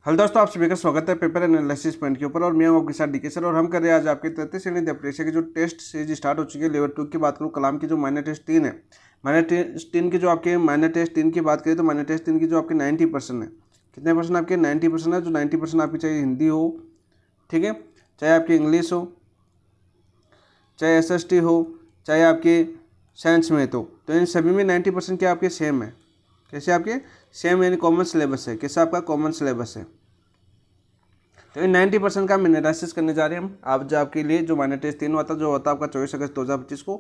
Hello दोस्तों, आप सभी का स्वागत है पेपर एनालिसिस पॉइंट के ऊपर। और मैं हूं आपके साथ डीके सर। और हम कर रहे हैं आज आपके 33 श्रेणी परीक्षा की जो टेस्ट सीरीज स्टार्ट हो चुकी है। लेवल 2 की बात करूं, कलाम की जो माइनर टेस्ट 3 है, माइनर टेस्ट 3 की जो आपके माइनर टेस्ट 3 की बात करें तो माइनर टेस्ट 3 की जो आपके 90% है, कितने परसेंट आपके 90% है। जो 90% आपकी चाहे हिंदी हो, ठीक है, चाहे आपकी इंग्लिश हो, चाहे SST हो, चाहे आपके साइंस में तो इन सभी में 90% क्या आपके सेम है। कैसे आपके सेम, यानी कॉमन सिलेबस है। कैसे आपका कॉमन सिलेबस है। तो इन 90% का हम एनालिसिस करने जा रहे हैं। हम आप जो आपके लिए जो माइनर टेस्ट 3 होता है, जो होता है आपका 24 अगस्त 2025 को,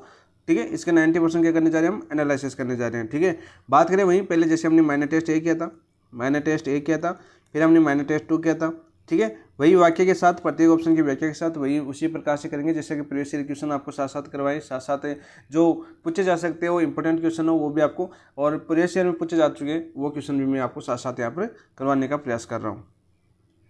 ठीक है, इसके 90% क्या करने जा रहे हैं, हम एनालिसिस करने जा रहे हैं। ठीक है, बात करें वहीं पहले जैसे हमने माइनर टेस्ट ए किया था, माइनर टेस्ट ए किया था, फिर हमने माइनर टेस्ट 2 किया था। ठीक है, वही वाक्य के साथ, प्रत्येक ऑप्शन की व्याख्या के साथ वही उसी प्रकार से करेंगे जैसे कि प्रीवियस ईयर क्वेश्चन आपको साथ साथ करवाए, साथ साथ जो पूछे जा सकते हैं वो इंपॉर्टेंट क्वेश्चन हो वो भी आपको, और प्रीवियस ईयर में पूछे जा चुके हैं वो क्वेश्चन भी मैं आपको साथ साथ यहाँ पर करवाने का प्रयास कर रहा हूँ।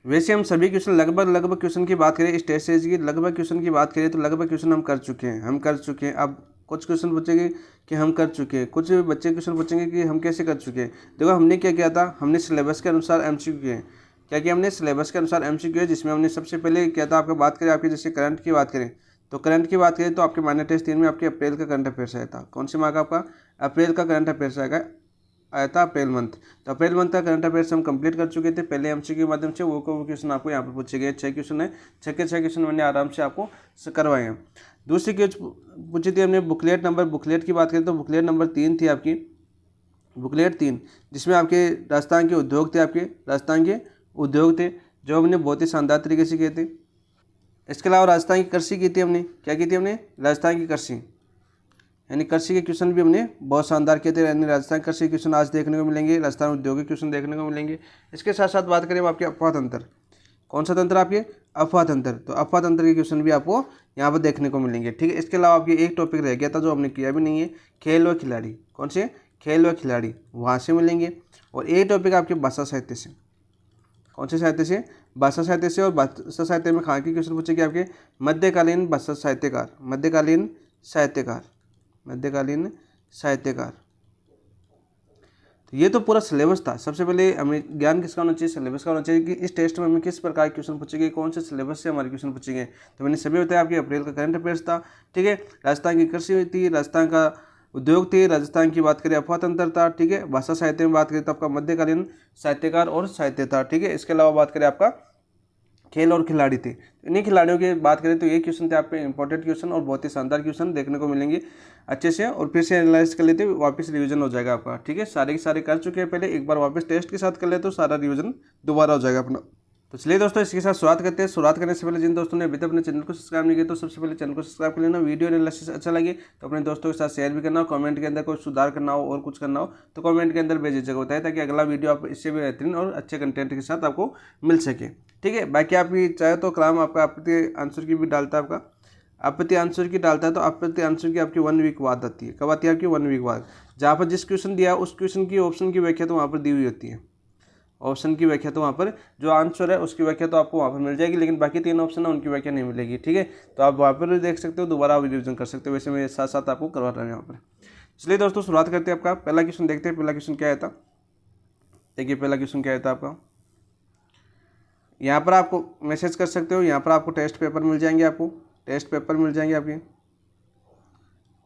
वैसे हम सभी क्वेश्चन लगभग क्वेश्चन की बात करें, स्टेट सीरीज की लगभग क्वेश्चन की बात करें तो लगभग क्वेश्चन हम कर चुके हैं। अब कुछ क्वेश्चन पूछेंगे कि हम कर चुके हैं, कुछ बच्चे क्वेश्चन पूछेंगे कि हम कैसे कर चुके हैं। देखो हमने क्या किया था, हमने सिलेबस के अनुसार MCQ किए। क्या किया हमने, सिलेबस के अनुसार MCQ है, जिसमें हमने सबसे पहले किया था आपको बात करें आपकी जैसे करंट की बात करें तो करंट की बात करें तो आपके माइनर टेस्ट 3 में आपके अप्रैल का करंट अफेयर्स आया था। कौन से माह का आपका अप्रैल का करंट अफेयर्स आया था अप्रैल मंथ। तो अप्रैल मंथ का करंट अफेयर्स हम कंप्लीट कर चुके थे पहले MCQ के माध्यम से। वो क्वेश्चन आपको यहाँ पर पूछे गए 6 क्वेश्चन है, 6 के 6 क्वेश्चन मैंने आराम से आपको करवाए हैं। दूसरी क्वेश्चन पूछी थी हमने बुकलेट की बात करें तो बुकलेट नंबर 3 थी आपकी, बुकलेट 3, जिसमें आपके राजस्थान के उद्योग थे, आपके राजस्थान के उद्योग थे जो हमने बहुत ही शानदार तरीके से किए थे। इसके अलावा राजस्थान की कृषि की थी हमने, क्या की थी हमने, राजस्थान की कृषि, यानी कृषि के क्वेश्चन भी हमने बहुत शानदार किए थे। यानी राजस्थान कृषि क्वेश्चन आज देखने को मिलेंगे, राजस्थान औद्योगिक क्वेश्चन देखने को मिलेंगे। इसके साथ साथ बात करें आपके अफवाह तंत्र, कौन सा तंत्र आपके, अफवाह तंत्र, तो अफवाह तंत्र के क्वेश्चन भी आपको यहाँ पर देखने को मिलेंगे। ठीक है, इसके अलावा आपके एक टॉपिक रह गया था जो हमने किया भी नहीं है, खेल व खिलाड़ी, कौन से, खेल व खिलाड़ी, वहाँ से मिलेंगे। और एक टॉपिक आपके भाषा साहित्य से, कौन से साहित्य से, भाषा साहित्य से। और भाषा साहित्य में कहाँ के क्वेश्चन पूछेंगे आपके, मध्यकालीन भाषा साहित्यकार, मध्यकालीन साहित्यकार, मध्यकालीन साहित्यकार। तो ये तो पूरा सिलेबस था। सबसे पहले हमें ज्ञान किसका होना चाहिए, सिलेबस का होना चाहिए कि इस टेस्ट में हमें किस प्रकार के क्वेश्चन पूछेंगे, कौन से सिलेबस से हमारे क्वेश्चन पूछेंगे। तो मैंने सभी बताया, आपके अप्रैल का करंट अफेयर्स था, ठीक है, राजस्थान की कृषि थी, राजस्थान का उद्योग थी, राजस्थान की बात करें अफवाह तंत्र था, ठीक है, भाषा साहित्य में बात करें तो आपका मध्यकालीन साहित्यकार और साहित्य था, ठीक है। इसके अलावा बात करें आपका खेल और खिलाड़ी थे। इन्हीं खिलाड़ियों की बात करें तो ये क्वेश्चन थे आपके इंपॉर्टेंट क्वेश्चन और बहुत ही शानदार क्वेश्चन देखने को मिलेंगे अच्छे से। और फिर से एनालाइज कर लेते वापस रिवीजन हो जाएगा आपका, ठीक है। सारे के सारे कर चुके हैं पहले, एक बार वापस टेस्ट के साथ कर ले तो सारा रिवीजन दोबारा हो जाएगा अपना। तो चलिए दोस्तों, इसके साथ शुरुआत करते हैं। शुरुआत करने से पहले जिन दोस्तों ने अभी तक अपने चैनल को सब्सक्राइब नहीं किया तो सबसे पहले चैनल को सब्सक्राइब कर लेना। वीडियो एनालिसिस अच्छा लगे तो अपने दोस्तों के साथ शेयर भी करना, और कमेंट के अंदर कोई सुधार करना हो और कुछ करना हो तो कमेंट के अंदर बेझिझक बताए, ताकि अगला वीडियो आप इससे भी बेहतरीन और अच्छे कंटेंट के साथ आपको मिल सके, ठीक है। बाकी आप चाहे तो कलाम आपका आपत्ति आंसर की भी डालता है, आपका आपत्ति आंसर की डालता है तो आपत्ति आंसर की आपकी 1 वीक बाद आती है। कब आती है आपकी, 1 वीक बाद। जहाँ पर जिस क्वेश्चन दिया उस क्वेश्चन की ऑप्शन की व्याख्या तो वहाँ पर दी हुई होती है, ऑप्शन की व्याख्या तो वहाँ पर, जो आंसर है उसकी व्याख्या तो आपको वहाँ पर मिल जाएगी, लेकिन बाकी 3 ऑप्शन है उनकी व्याख्या नहीं मिलेगी, ठीक है। तो आप वहाँ पर भी देख सकते हो, दोबारा आप रिविजन कर सकते हो। वैसे मैं साथ साथ आपको करवा रहा हूँ यहाँ पर। इसलिए दोस्तों शुरुआत करते हैं। आपका पहला क्वेश्चन देखते हैं, पहला क्वेश्चन क्या आया था। देखिए पहला क्वेश्चन क्या आया था आपका, यहाँ पर आपको मैसेज कर सकते हो, यहाँ पर आपको टेस्ट पेपर मिल जाएंगे, आपको टेस्ट पेपर मिल जाएंगे आपके,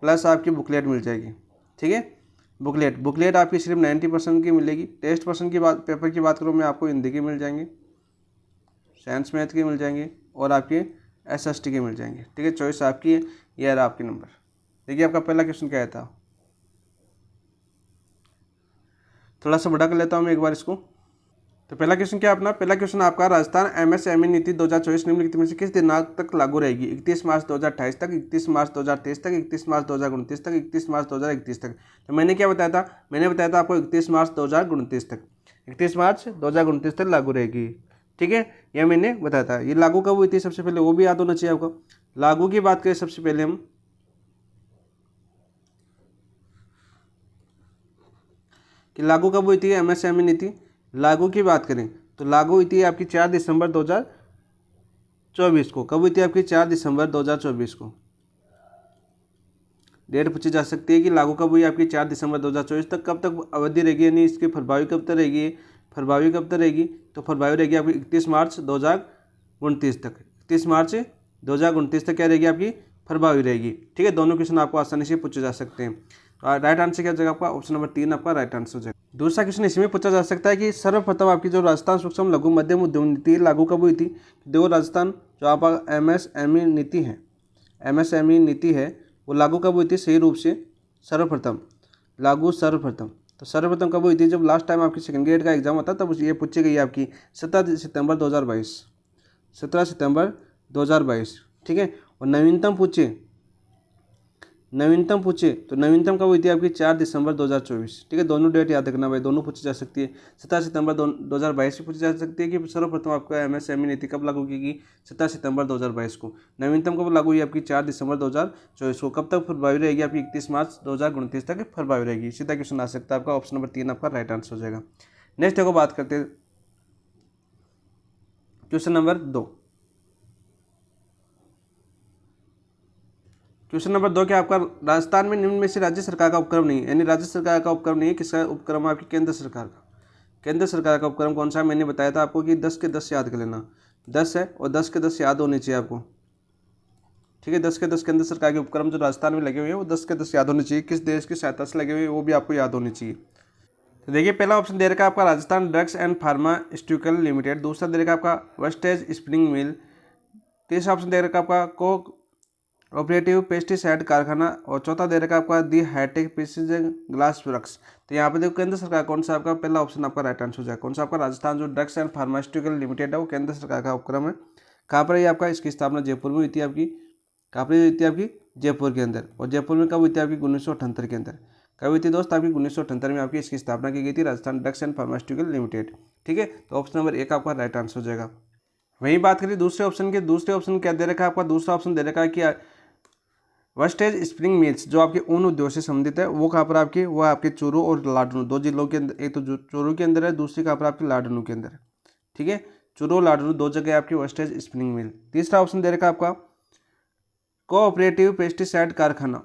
प्लस आपकी बुकलेट मिल जाएगी, ठीक है। बुकलेट आपकी सिर्फ 90% की मिलेगी। टेस्ट पर्सन की बात, पेपर की बात करूँ मैं, आपको हिंदी के मिल जाएंगे, साइंस मैथ के मिल जाएंगे और आपके SST के मिल जाएंगे, ठीक है। चॉइस आपकी है, ये रहा आपके नंबर। देखिए आपका पहला क्वेश्चन क्या था, थोड़ा सा बड़ा कर लेता हूँ मैं एक बार इसको। तो पहला क्वेश्चन क्या अपना, पहला क्वेश्चन आपका, राजस्थान MSME नीति 2024 निम्नलिखित में से किस दिनांक तक लागू रहेगी। 31 मार्च 2028 तक, 31 मार्च 2023 तक, 31 मार्च 2029 तक, 31 मार्च 2031 तक। तो मैंने क्या बताया था, मैंने बताया था आपको 31 मार्च 2029 तक, 31 मार्च 2029 तक लागू रहेगी, ठीक है। यह मैंने बताया था। ये लागू कब हुई थी सबसे पहले वो भी याद होना चाहिए आपको। लागू की बात करें सबसे पहले हम, कि लागू कब हुई थी MSME नीति, लागू की बात करें तो लागू हुई थी आपकी 4 दिसंबर 2024 को। कब हुई थी आपकी, 4 दिसंबर 2024 को। डेट पूछी जा सकती है कि लागू कब हुई आपकी, 4 दिसंबर 2024 तक। कब तक अवधि रहेगी, यानी इसकी प्रभावी कब तक रहेगी, प्रभावी कब तक रहेगी, तो प्रभावी रहेगी आपकी 31 मार्च 2029 तक। 31 मार्च 2029 तक क्या रहेगी आपकी, प्रभावी रहेगी। ठीक है, दोनों क्वेश्चन आपको आसानी से पूछे जा सकते हैं। तो राइट आंसर क्या हो जाएगा आपका, ऑप्शन नंबर 3 आपका राइट आंसर हो जाएगा। दूसरा क्वेश्चन इसमें पूछा जा सकता है कि सर्वप्रथम आपकी जो राजस्थान सूक्ष्म लघु मध्यम उद्यम नीति लागू कब हुई थी। देखो राजस्थान जो आपका MSME नीति है, MSME नीति है वो लागू कब हुई थी सही रूप से, सर्वप्रथम तो सर्वप्रथम कब हुई थी, जब लास्ट टाइम आपकी सेकंड ग्रेड का एग्जाम होता तब ये पूछी गई आपकी 17 सितंबर 2022, 17 सितंबर 2022। ठीक है, और नवीनतम पूछे तो नवीनतम कब हुई थी आपकी 4 दिसंबर 2024। ठीक है, दोनों डेट याद रखना भाई, दोनों पूछी जा सकती है। 17 सितंबर 2022 भी पूछी जा सकती है कि सर्वप्रथम आपका MSME नीति कब लागू की गई, 17 सितंबर 2022 को। नवीनतम कब लागू हुई आपकी 4 दिसंबर 2024 को। कब तक प्रभावी रहेगी आपकी 31 मार्च 2029 तक प्रभावी रहेगी। सीधा क्वेश्चन आ सकता है आपका, ऑप्शन नंबर 3 आपका राइट आंसर हो जाएगा। नेक्स्ट देखो बात करते हैं क्वेश्चन नंबर 2। क्वेश्चन नंबर 2 क्या आपका, राजस्थान में निम्न में से राज्य सरकार का उपक्रम नहीं है, यानी राज्य सरकार का उपक्रम नहीं है, किसका उपक्रम है आपकी, केंद्र सरकार का। केंद्र सरकार का उपक्रम कौन सा है, मैंने बताया था आपको कि 10 के 10 याद कर लेना, 10 है और 10 के 10 याद होने चाहिए आपको। ठीक है, 10 के 10 केंद्र सरकार के उपक्रम जो राजस्थान में लगे हुए हैं वो 10 के 10 याद होने चाहिए। किस देश की सहायता से लगे हुए वो भी आपको याद होनी चाहिए। तो देखिए पहला ऑप्शन दे रखा है आपका Rajasthan drugs and pharmaceutical limited, दूसरा दे रखा है आपका वेस्टेज स्पिनिंग मिल, तीसरा ऑप्शन दे रखा है आपका को ऑपरेटिव पेस्टिसाइड कारखाना, और चौथा दे रखा है आपका दी हाईटेक प्रिसीजन ग्लास वर्क्स। तो यहाँ पे देखो केंद्र सरकार कौन सा आपका, पहला ऑप्शन आपका राइट आंसर हो जाएगा। कौन सा आपका, राजस्थान जो ड्रग्स एंड फार्मास्यूटिकल लिमिटेड है वो केंद्र सरकार का उपक्रम है। कहाँ पर ये आपका, इसकी स्थापना जयपुर में हुई थी आपकी, कहाँ पर हुई थी आपकी, जयपुर के अंदर। और जयपुर में कब हुई थी आपकी, 1978 के अंदर। कब हुई थी दोस्त आपकी, 1978 में आपकी इसकी स्थापना की गई थी, Rajasthan drugs and pharmaceutical limited. ठीक है, तो ऑप्शन नंबर 1 आपका राइट आंसर हो जाएगा। वहीं बात करिए दूसरे ऑप्शन की, दूसरे ऑप्शन क्या दे रखा है आपका, दूसरा ऑप्शन दे रखा है कि वेस्टेज स्प्रिंग मिल्स जो आपके ऊन उद्योग से संबंधित है वो कहाँ पर आपकी, वो आपके चूरू और लाडनू दो जिलों के अंदर, एक तो चूरू के अंदर है, दूसरी कहाँ पर आपकी लाडनू के अंदर है। ठीक है, चूरू और लाडनू दो जगह आपकी वेस्टेज स्प्रिंग मिल। तीसरा ऑप्शन दे रखा आपका कोऑपरेटिव पेस्टिसाइड कारखाना,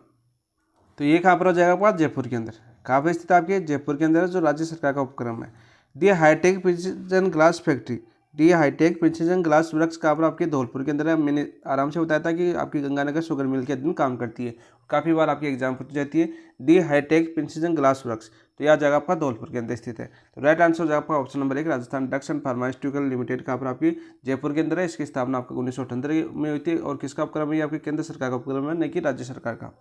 तो ये कहाँ पर हो जाएगा आपका, जयपुर के अंदर। कहाँ पर स्थित है आपके, जयपुर के अंदर है, जो राज्य सरकार का उपक्रम है। The hitech precision glass factory, the hi tech precision glass works कहाँ पर आपके, धौलपुर के अंदर है। मैंने आराम से बताया था कि आपकी गंगानगर शुगर मिल के अधीन काम करती है, काफ़ी बार आपकी एग्जाम पूछी जाती है। The hi tech precision glass works, तो यह जगह आपका धौलपुर के अंदर स्थित है। तो राइट आंसर हो जाएगा आपका option number 1, Rajasthan drugs and pharmaceutical limited कहाँ पर आपकी, जयपुर के अंदर है। इसकी स्थापना आपको 1978 में हुई थी, और किसका उपक्रम है, आपकी केंद्र सरकार का उपक्रम है, नहीं कि राज्य सरकार का।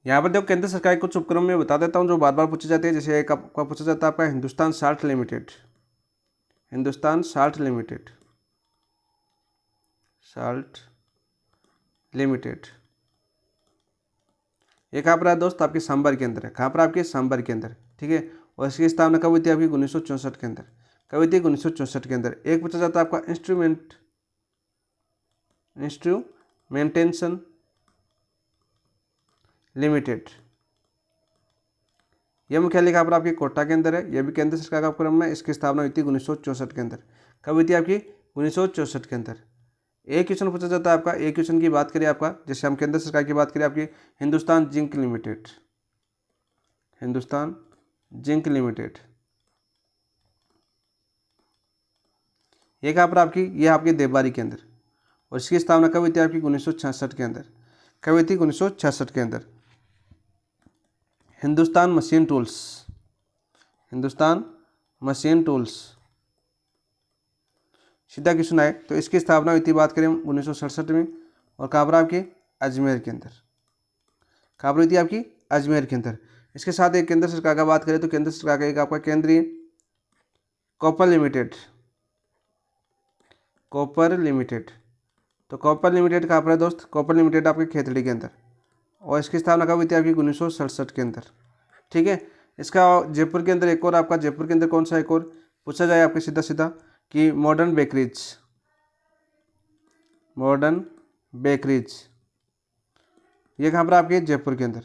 यहाँ पर देखो केंद्र सरकार के कुछ उपक्रम में बता देता हूँ जो बार बार पूछे जाते हैं। जैसे एक आपका पूछा जाता है आपका Hindustan salt limited, Hindustan salt limited, salt limited, ये कहाँ पर है दोस्त, आपके सांबर के अंदर है। कहाँ पर आपके, सांबर के अंदर। ठीक है, और इसकी स्थापना कब हुई थी आपकी, 1964 के अंदर। कब हुई थी, 1964 के अंदर। एक पूछा जाता है आपका इंस्ट्रूमेंटेशन लिमिटेड, यह मुख्यालय कहाँ पर आपकी, कोटा के अंदर है। यह भी केंद्र सरकार का उपक्रम है। इसकी स्थापना हुई थी 1964 के अंदर। कब हुई थी आपकी, 1964 के अंदर। एक क्वेश्चन पूछा जाता है आपका, एक क्वेश्चन की बात करें आपका, जैसे हम केंद्र सरकार की बात करें आपकी, Hindustan zinc limited, Hindustan zinc limited, ये कहाँ पर आपकी, ये आपके देवबारी के अंदर। और इसकी स्थापना कब हुई थी आपकी, 1966 के अंदर। कब हुई थी, 1966 के अंदर। Hindustan machine tools, Hindustan machine tools, सीधा क्वेश्चन आए तो इसकी स्थापना हुई थी, बात करें 1967 में। और कहाँ पर आपकी, अजमेर के अंदर। कहाँ पर हुई थी आपकी, अजमेर के अंदर। इसके साथ एक केंद्र सरकार का बात करें तो केंद्र सरकार का एक आपका केंद्रीय कॉपर लिमिटेड, कॉपर लिमिटेड, तो कॉपर लिमिटेड कहाँ पर है दोस्त, कॉपर लिमिटेड आपके खेतड़ी के अंदर। और इसकी स्थापना कब हुई थी आपकी, 1967 के अंदर। ठीक है, इसका जयपुर के अंदर एक और आपका, जयपुर के अंदर कौन सा एक और पूछा जाए आपके सीधा सीधा कि मॉडर्न बेकरीज, मॉडर्न बेकरीज, ये कहाँ पर आपके, जयपुर के अंदर।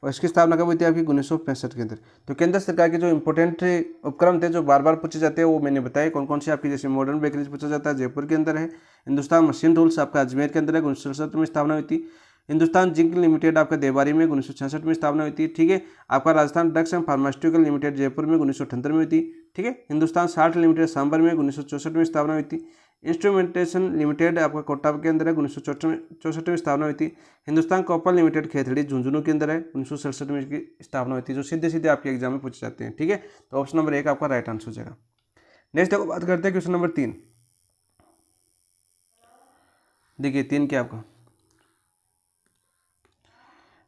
और इसकी स्थापना कब हुई थी आपकी, 1965 के अंदर। तो केंद्र सरकार के जो इंपॉर्टेंट उपक्रम थे जो बार बार पूछे जाते हैं वो मैंने बताए कौन कौन से आपकी, जैसे मॉडर्न बेकरीज पूछा जाता है, जयपुर के अंदर है। हिंदुस्तान मशीन टूल्स आपका अजमेर के अंदर है, 1967 में स्थापना हुई थी। हिंदुस्तान जिंक लिमिटेड आपका देवारी में 1966 में स्थापना हुई थी। ठीक है, आपका Rajasthan drugs and pharmaceutical limited Jaipur में 1978 में हुई थी। ठीक है। हिंदुस्तान साल्ट लिमिटेड सांभर में 1964 में स्थापना हुई थी। इंस्ट्रूमेंटेशन लिमिटेड आपका कोटा के अंदर है, 1964 में स्थापना हुई थी। हिंदुस्तान कॉपर लिमिटेड खेतड़ी झुंझुनू के अंदर है, 1967 में इसकी स्थापना हुई थी। जो सीधे सीधे आपके एग्जाम में पूछे जाते हैं, ठीक है। तो ऑप्शन नंबर 1 आपका राइट आंसर हो जाएगा। नेक्स्ट देखो बात करते हैं क्वेश्चन नंबर 3। देखिए 3 क्या आपका,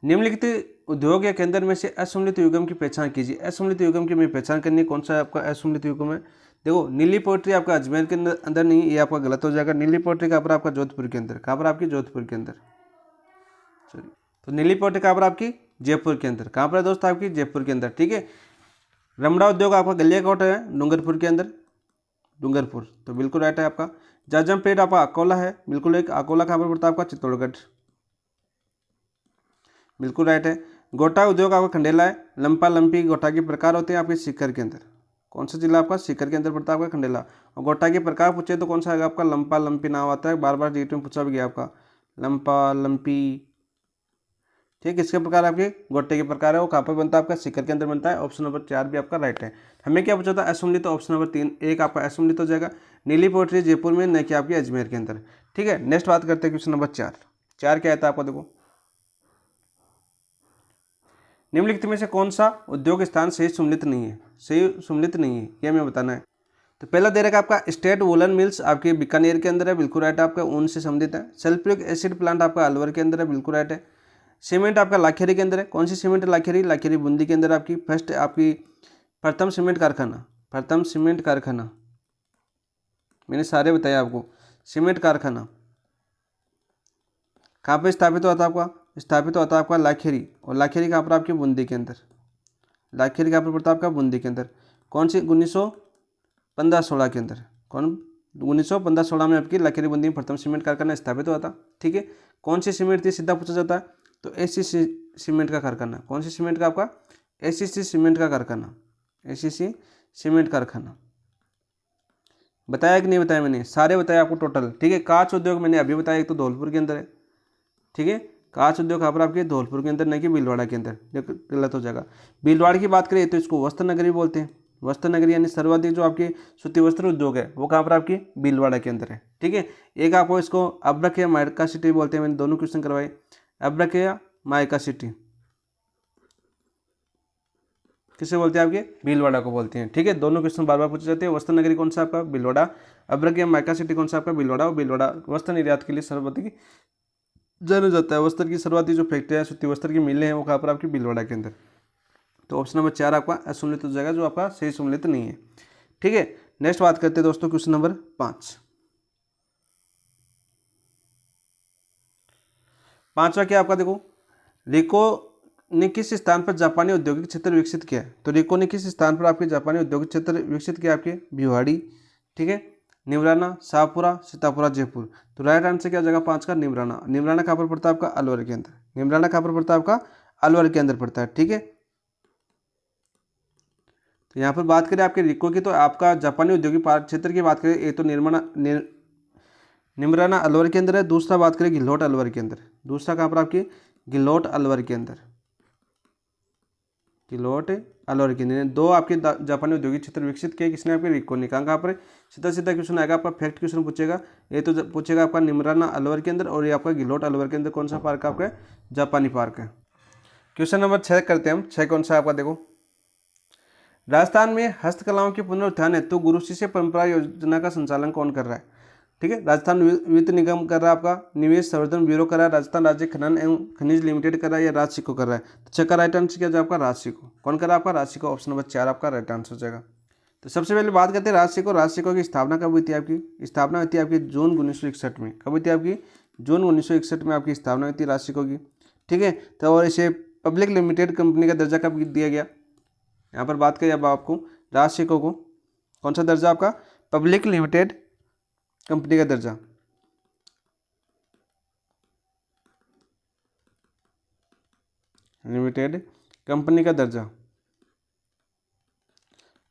निम्नलिखित उद्योग या केंद्र में से असम्मिलित युग्म की पहचान कीजिए। असम्मिलित युग्म की हमें पहचान करनी है, कौन सा आपका असम्मिलित युग्म है। देखो नीली पोएट्री आपका अजमेर के अंदर नहीं, ये आपका गलत हो जाएगा। नीली पोएट्री कहाँ पर आपका जोधपुर के अंदर, कहाँ पर आपकी जोधपुर के अंदर, सॉरी। तो नीली पोएट्री कहाँ पर आपकी जयपुर के अंदर, कहाँ पर है दोस्त आपकी जयपुर के अंदर, ठीक है। रमड़ा उद्योग आपका गलियाकोट है डूंगरपुर के अंदर, डूंगरपुर, तो बिल्कुल राइट है आपका। जाजम पेड़ आपका अकोला है, बिल्कुल एक अकोला कहाँ पर पड़ता है आपका चित्तौड़गढ़, बिल्कुल राइट है। गोटा उद्योग आपका खंडेला है। लंपा लंपी गोटा के प्रकार होते हैं आपके सीकर के अंदर, कौन सा जिला आपका सीकर के अंदर पड़ता है आपका खंडेला। और गोटा के प्रकार पूछे तो कौन सा आएगा आपका लंपा लंपी नाम आता है, बार बार जीट में पूछा भी गया आपका लंपा लंपी, ठीक। इसके प्रकार आपके गोटे के प्रकार है, वो कहाँ पर बनता है आपका सीकर के अंदर बनता है। ऑप्शन नंबर 4 भी आपका राइट है। हमें क्या पूछा था असम्मिलित, तो ऑप्शन नंबर 3 1 आपका असम्मिलित हो जाएगा। नीली पोएट्री जयपुर में, न कि आपकी अजमेर के अंदर, ठीक है। नेक्स्ट बात करते हैं क्वेश्चन नंबर 4। क्या आता है आपको, देखो निम्नलिखित में से कौन सा उद्योग स्थान सही सम्मिलित नहीं है, सही सम्मिलित नहीं है, यह हमें बताना है। तो पहला दे रखा आपका स्टेट वुलन मिल्स आपके बीकानेर के अंदर है, बिल्कुल राइट है आपका, ऊन से संबंधित है। सल्फ्यूरिक एसिड प्लांट आपका अलवर के अंदर है, बिल्कुल राइट है। सीमेंट आपका लाखेरी के अंदर है, कौन सी सीमेंट है लाखेरी बूंदी के अंदर आपकी फर्स्ट आपकी प्रथम सीमेंट कारखाना, मैंने सारे बताया आपको। सीमेंट कारखाना कहाँ पे स्थापित हुआ था आपका, स्थापित होता है आपका लाखेरी, और लाखेरी कहाँ पर आपकी बूंदी के अंदर, लाखेरी कहाँ पर पड़ता है आपका बूंदी के अंदर। कौन सी 1915-16 के अंदर, कौन 1915-16 में आपकी लाखेरी बूंदी में प्रथम सीमेंट कारखाना स्थापित हुआ था, ठीक है। कौन सी सीमेंट थी, सीधा पूछा जाता है, तो एसीसी सीमेंट का कारखाना। कौन सी सीमेंट का आपका, एसीसी सीमेंट का कारखाना, एसीसी सीमेंट कारखाना। बताया कि नहीं बताया, मैंने सारे बताया आपको टोटल, ठीक है। कांच उद्योग मैंने अभी बताया, एक तो धौलपुर के अंदर है, ठीक है। कांच उद्योग कहाँ पर आपके धौलपुर के अंदर, नहीं कि भीलवाड़ा के अंदर, गलत हो जाएगा। भीलवाड़ा की बात करें तो इसको वस्त्र नगरी बोलते हैं, वस्त्र नगरी यानी सर्वाधिक जो आपके सूती वस्त्र उद्योग है वो कहाँ पर आपकी भीलवाड़ा के अंदर है, ठीक है। एक आपको इसको अब्रक या मायका सिटी बोलते हैं, मैंने दोनों क्वेश्चन करवाए, अब्रक या मायका सिटी किसे बोलते हैं आपके, भीलवाड़ा को बोलते हैं, ठीक है। दोनों क्वेश्चन बार बार पूछे जाते हैं। वस्त्र नगरी कौन सा आपका, भीलवाड़ा। अब्रक या मायका सिटी कौन सा आपका, भीलवाड़ा। और भीलवाड़ा वस्त्र निर्यात के लिए सर्वाधिक जाना जाता है। वस्त्र की शुरुआती जो फैक्ट्रियाँ सूती वस्त्र की मिलें हैं वो कहाँ पर आपकी भीलवाड़ा के अंदर। तो ऑप्शन नंबर 4 आपका असम्मिलित हो जाएगा, जो आपका सही सम्मिलित नहीं है, ठीक है। नेक्स्ट बात करते हैं दोस्तों क्वेश्चन नंबर 5। पांचवा क्या आपका, देखो रिको ने किस स्थान पर जापानी औद्योगिक क्षेत्र विकसित किया। तो रिको ने किस स्थान पर आपके जापानी औद्योगिक क्षेत्र विकसित किया, आपके भिवाड़ी, ठीक है, निमराना, शाहपुरा, सीतापुरा, जयपुर। तो राइट आंसर क्या हो जाएगा 5 का, निमराना। निमराना कहाँ पर पड़ता है आपका, अलवर के अंदर। निमराना कहाँ पर पड़ता है आपका, अलवर के अंदर पड़ता है, ठीक है। तो यहाँ पर बात करें आपके रिको की, तो आपका जापानी औद्योगिक क्षेत्र की बात करें, ये तो निमराना अलवर के अंदर है। दूसरा बात करें गिल्होट अलवर के अंदर, दूसरा कहाँ पर आपकी गिल्होट अलवर के अंदर, गिल्होट अलवर के अंदर। दो आपके जापानी औद्योगिक क्षेत्र विकसित किए किसने, आपके रिको ने। कहाँ पर सीधा सीधा क्वेश्चन आएगा आपका, फैक्ट क्वेश्चन पूछेगा। ये तो पूछेगा आपका निमराना अलवर के अंदर, और ये आपका गिल्होट अलवर के अंदर कौन सा पार्क आपका, जापानी पार्क है। क्वेश्चन नंबर 6 करते हैं हम। 6 कौन सा आपका, देखो राजस्थान में हस्तकलाओं के पुनरुत्थान हेतु गुरु शिष्य परंपरा योजना का संचालन कौन कर रहा है, ठीक है। राजस्थान वित्त निगम कर रहा है, आपका निवेश संवर्धन ब्यूरो कर रहा है, राजस्थान राज्य खनन एवं खनिज लिमिटेड कर रहा है, या राजसिको कर रहा है। तो चेक का राइट आंसर क्या जाएगा आपका, राजसिको। कौन कर रहा है आपका, राजसिको। ऑप्शन नंबर 4 आपका राइट आंसर हो जाएगा। तो सबसे पहले बात करते हैं राजसिको। राजसिको की स्थापना कब हुई थी, आपकी स्थापना हुई थी आपकी जून 1961 में। कब हुई थी आपकी, जून 1961 में आपकी स्थापना हुई थी राजसिको की, ठीक है। तो और इसे पब्लिक लिमिटेड कंपनी का दर्जा कब दिया गया, यहाँ पर बात करें अब आपको राजसिको को, कौन सा दर्जा आपका, पब्लिक लिमिटेड कंपनी का दर्जा। लिमिटेड कंपनी का दर्जा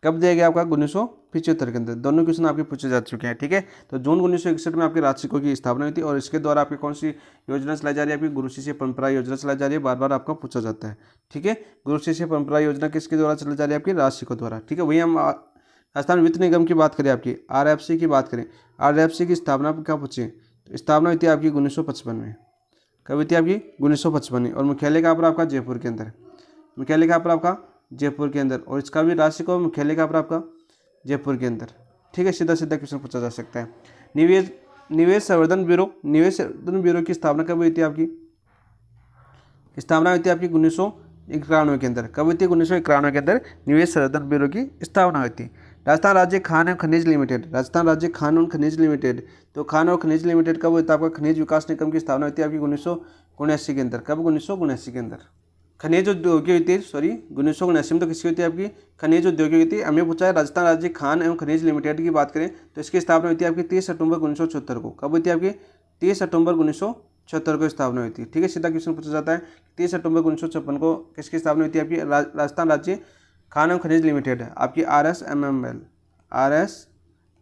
कब दिया गया आपका, 1975 के अंदर। दोनों क्वेश्चन आपके पूछे जा चुके हैं, ठीक है। तो जून 1961 में आपकी राजसिको की स्थापना हुई थी, और इसके द्वारा आपकी कौन सी योजना चलाई जा रही है, आपकी गुरु शिष्य परंपरा योजना चलाई जा रही है। बार बार आपका पूछा जाता है, ठीक है। गुरु शिष्य परंपरा योजना किसके द्वारा चलाई जा रही है, आपकी राजसिको द्वारा, ठीक है। वही हम राजस्थान वित्त निगम की बात करें, आपकी RFC की बात करें, RFC की स्थापना क्या पूछे, तो स्थापना हुई थी आपकी 1955 में। कब हुई थी आपकी 1955 में। और मुख्यालय कहाँ पर आपका, जयपुर के अंदर। मुख्यालय कहाँ पर आपका, जयपुर के अंदर। और इसका भी राष्ट्रीय को मुख्यालय कहाँ पर आपका, जयपुर के अंदर। ठीक है, सीधा सीधा क्वेश्चन पूछा जा सकता है। निवेश संवर्धन ब्यूरो, निवेश संवर्धन ब्यूरो की स्थापना कब हुई थी आपकी, स्थापना हुई थी आपकी 1991 के अंदर। कब हुई थी, 1991 के अंदर निवेश संवर्धन ब्यूरो की स्थापना हुई थी। राजस्थान राज्य खान एवं खनिज लिमिटेड, राजस्थान राज्य खान एवं खनिज लिमिटेड, तो खान और खनिज लिमिटेड कब हुई था आपका, खनिज विकास निगम की स्थापना हुई थी आपकी 1979 के अंदर। कब, 1979 के अंदर। खनिज उद्योग की हुई थी, सॉरी 1979 में तो किसकी हुई थी आपकी, खनिज उद्योग की हुई थी। हमें पूछा है राजस्थान राज्य खान एवं खनिज लिमिटेड की बात करें तो इसकी स्थापना हुई थी आपकी 30 सितंबर 1976 को। कब हुई थी आपकी, 30 सितंबर 1976 को स्थापना हुई थी। ठीक है, सीधा क्वेश्चन पूछा जाता है 30 सितंबर 1956 को किसकी स्थापना हुई थी आपकी, राजस्थान राज्य खान एवं खनिज लिमिटेड है आपकी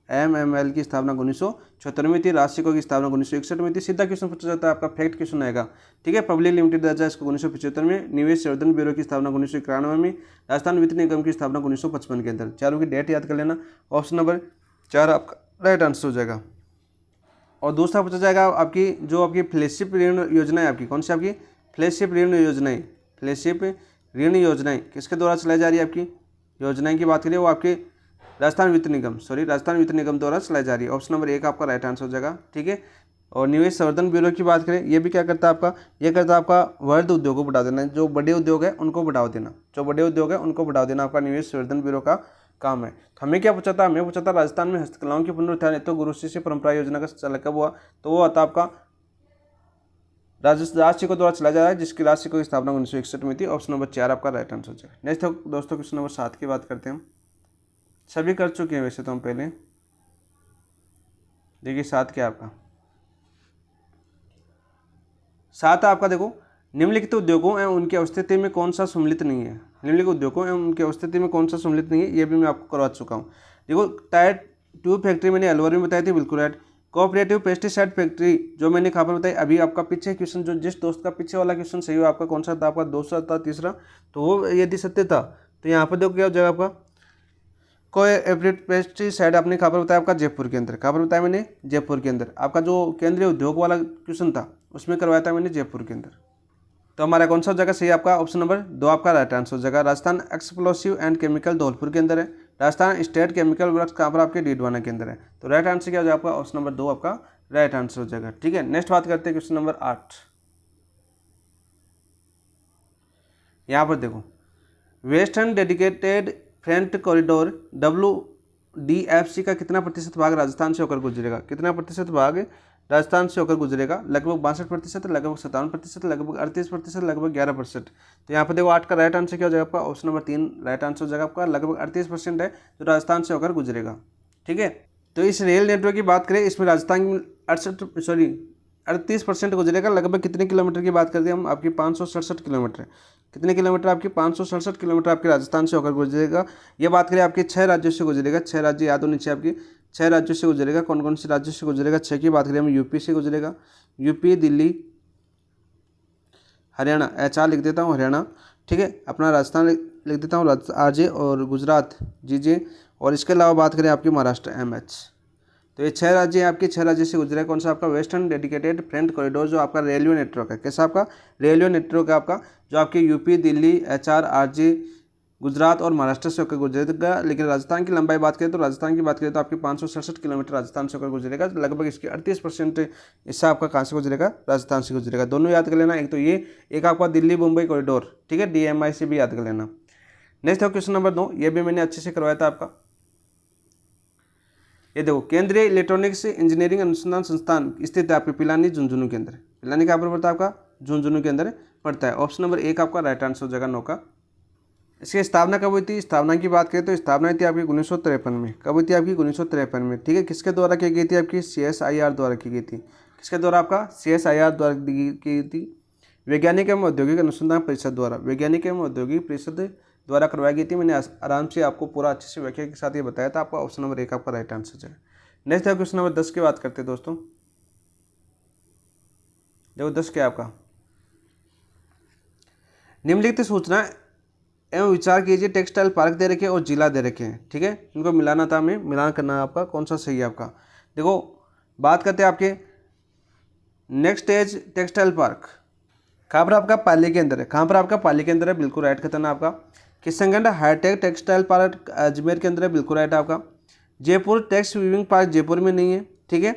RSMML की स्थापना 1976 में थी। राष्ट्रीय की स्थापना 1961 में थी। सीधा क्वेश्चन पूछा जाता है, आपका फैक्ट क्वेश्चन आएगा। ठीक है, पब्लिक लिमिटेड दर्जा इसको 1975 में, निवेश संवर्धन ब्यूरो की स्थापना 1991 में, राजस्थान वित्त निगम की स्थापना 1955 के अंदर। चारों की डेट याद कर लेना। ऑप्शन नंबर 4 आपका राइट आंसर हो जाएगा। और दूसरा पूछा जाएगा आपकी जो आपकी फ्लैगशिप ऋण योजना है आपकी, कौन सी आपकी फ्लैगशिप ऋण योजनाएं, फ्लैगशिप ऋण योजनाएं किसके द्वारा चलाई जा रही है आपकी योजनाएं की बात करिए, वो आपके राजस्थान वित्त निगम द्वारा चलाई जा रही है। ऑप्शन नंबर 1 आपका राइट आंसर हो जाएगा। ठीक है, और निवेश संवर्धन ब्यूरो की बात करें, ये भी क्या करता है आपका, ये करता है आपका वर्ध उद्योग को बढ़ावा देना, जो बड़े उद्योग है उनको बढ़ावा देना, आपका निवेश संवर्धन ब्यूरो का काम है। हमें क्या पूछा था, हमें पूछा था राजस्थान में हस्तकलाओं की पुनरुत्थान हेतु गुरु शिष्य परंपरा योजना का संचालन कब हुआ, तो वो आता आपका राष्ट्रीय को द्वारा चला जा रहा है, जिसकी राष्ट्रीय को स्थापना 1961 में थी। ऑप्शन नंबर 4 आपका राइट आंसर हो जाएगा। नेक्स्ट दोस्तों क्वेश्चन नंबर 7 की बात करते हैं हम। सभी कर चुके हैं वैसे तो हम पहले। देखिए 7 क्या आपका, 7 आपका देखो, निम्नलिखित उद्योगों एवं उनकी अवस्थिति में कौन सा सम्मिलित नहीं है। निम्नलिखित उद्योगों एवं उनकी अवस्थिति में कौन सा सम्मिलित नहीं है, ये भी मैं आपको करवा चुका हूँ। देखो टायर 2 फैक्ट्री मैंने अलवर में बताई थी, बिल्कुल राइट। कोऑपरेटिव पेस्टिसाइड फैक्ट्री जो मैंने खबर बताई अभी, आपका पीछे क्वेश्चन, जो जिस दोस्त का पीछे वाला क्वेश्चन सही हो आपका कौन सा था, आपका दूसरा था, तीसरा, तो वो यदि सत्य था तो यहाँ पर देखो क्या हो जाएगा आपका, कोऑपरेटिव पेस्टिसाइड आपने खबर बताया आपका जयपुर के अंदर, खबर बताया मैंने जयपुर के अंदर। आपका जो केंद्रीय उद्योग वाला क्वेश्चन था उसमें करवाया था मैंने जयपुर के अंदर। तो हमारा कौन सा जगह सही आपका, ऑप्शन नंबर 2 आपका राइट आंसर हो जाएगा। Rajasthan explosive and chemical Dholpur के अंदर है, राजस्थान स्टेट केमिकल वर्क्स कहाँ पर आपके डीडवाना के अंदर है। तो राइट आंसर क्या हो जाएगा आपका, ऑप्शन नंबर 2 आपका राइट आंसर हो जाएगा। ठीक है, नेक्स्ट बात करते हैं क्वेश्चन नंबर 8। यहाँ पर देखो, western dedicated freight corridor WDFC का कितना प्रतिशत भाग राजस्थान से होकर गुजरेगा, कितना प्रतिशत भाग राजस्थान से होकर गुजरेगा, लगभग 62%, लगभग 57%, लगभग 38%, लगभग 11%। तो यहाँ पर देखो 8 का राइट आंसर क्या हो जाएगा आपका, ऑप्शन नंबर 3 राइट आंसर हो जाएगा आपका। लगभग 38% है जो राजस्थान से होकर गुजरेगा। ठीक है, तो इस रेल नेटवर्क की बात करें, इसमें राजस्थान 38% गुजरेगा। लगभग कितने किलोमीटर की बात करते हैं हम, आपकी 567 किलोमीटर। कितने किलोमीटर आपकी, 567 किलोमीटर आपके राजस्थान से होकर गुजरेगा। ये बात करें आपके 6 राज्यों से गुजरेगा, 6 राज्य याद होनी चाहिए आपकी, 6 राज्यों से गुजरेगा। कौन कौन से राज्यों से गुजरेगा, 6 की बात करें हम, यूपी से गुजरेगा, यूपी, दिल्ली, हरियाणा, HR लिख देता हूँ हरियाणा। ठीक है, अपना राजस्थान लिख देता हूँ RJ, और गुजरात GJ, और इसके अलावा बात करें आपकी महाराष्ट्र MH। तो ये 6 राज्य आपके, 6 राज्य से गुजरा है। कौन सा आपका, वेस्टर्न डेडिकेटेड फ्रेंट कॉरिडोर, जो आपका रेलवे नेटवर्क है। कैसा आपका रेलवे नेटवर्क है आपका, जो आपके UP, Delhi, HR, RJ, Gujarat और महाराष्ट्र से होकर गुजरेगा। लेकिन राजस्थान की लंबाई बात करें तो आपकी 567 किलोमीटर राजस्थान से होकर गुजरेगा। लगभग इसकी 38% हिस्सा आपका कहाँ से गुजरेगा, राजस्थान से गुजरेगा। दोनों याद कर लेना, एक तो ये, एक आपका दिल्ली मुंबई कॉरिडोर। ठीक है, DMI से भी याद कर लेना। नेक्स्ट है क्वेश्चन नंबर 2, ये भी मैंने अच्छे से करवाया था आपका। ये देखो, केंद्रीय इलेक्ट्रॉनिक्स इंजीनियरिंग अनुसंधान संस्थान स्थित है आपके पिलानी झुंझुनू के अंदर। पिलानी कहाँ पर पड़ता है आपका, झुंझुनू के अंदर पड़ता है। ऑप्शन नंबर 1 आपका राइट आंसर हो जाएगा 9 का। इसकी स्थापना कब हुई थी, स्थापना की बात करें तो स्थापना हुई थी आपकी 1953 में। कब हुई थी आपकी, 1953 में। ठीक है, किसके द्वारा की गई थी आपकी, CSIR द्वारा की गई थी। किसके द्वारा आपका, CSIR द्वारा की गई थी, वैज्ञानिक एवं औद्योगिक अनुसंधान परिषद द्वारा, वैज्ञानिक एवं औद्योगिक परिषद द्वारा करवाई गई थी। मैंने आराम से आपको पूरा अच्छे से व्याख्या के साथ ये बताया था। आपका ऑप्शन नंबर 1 आपका राइट आंसर है। नेक्स्ट है क्वेश्चन नंबर 10 की बात करते हैं दोस्तों। देखो 10 क्या आपका, निम्नलिखित सूचना एवं विचार कीजिए टेक्सटाइल पार्क दे रखे और जिला दे रखे हैं, ठीक है, इनको मिलाना था, हमें मिलान करना है आपका, कौन सा सही है आपका। देखो बात करते हैं आपके नेक्स्ट एज टेक्सटाइल पार्क, कहाँ पर आपका पाली के अंदर है, कहाँ पर आपका पाली के अंदर है, बिल्कुल राइट कहता ना आपका। Kishanganj hi tech textile park Ajmer के अंदर है, बिल्कुल राइट आपका। Jaipur tex weaving park Jaipur में नहीं है, ठीक है।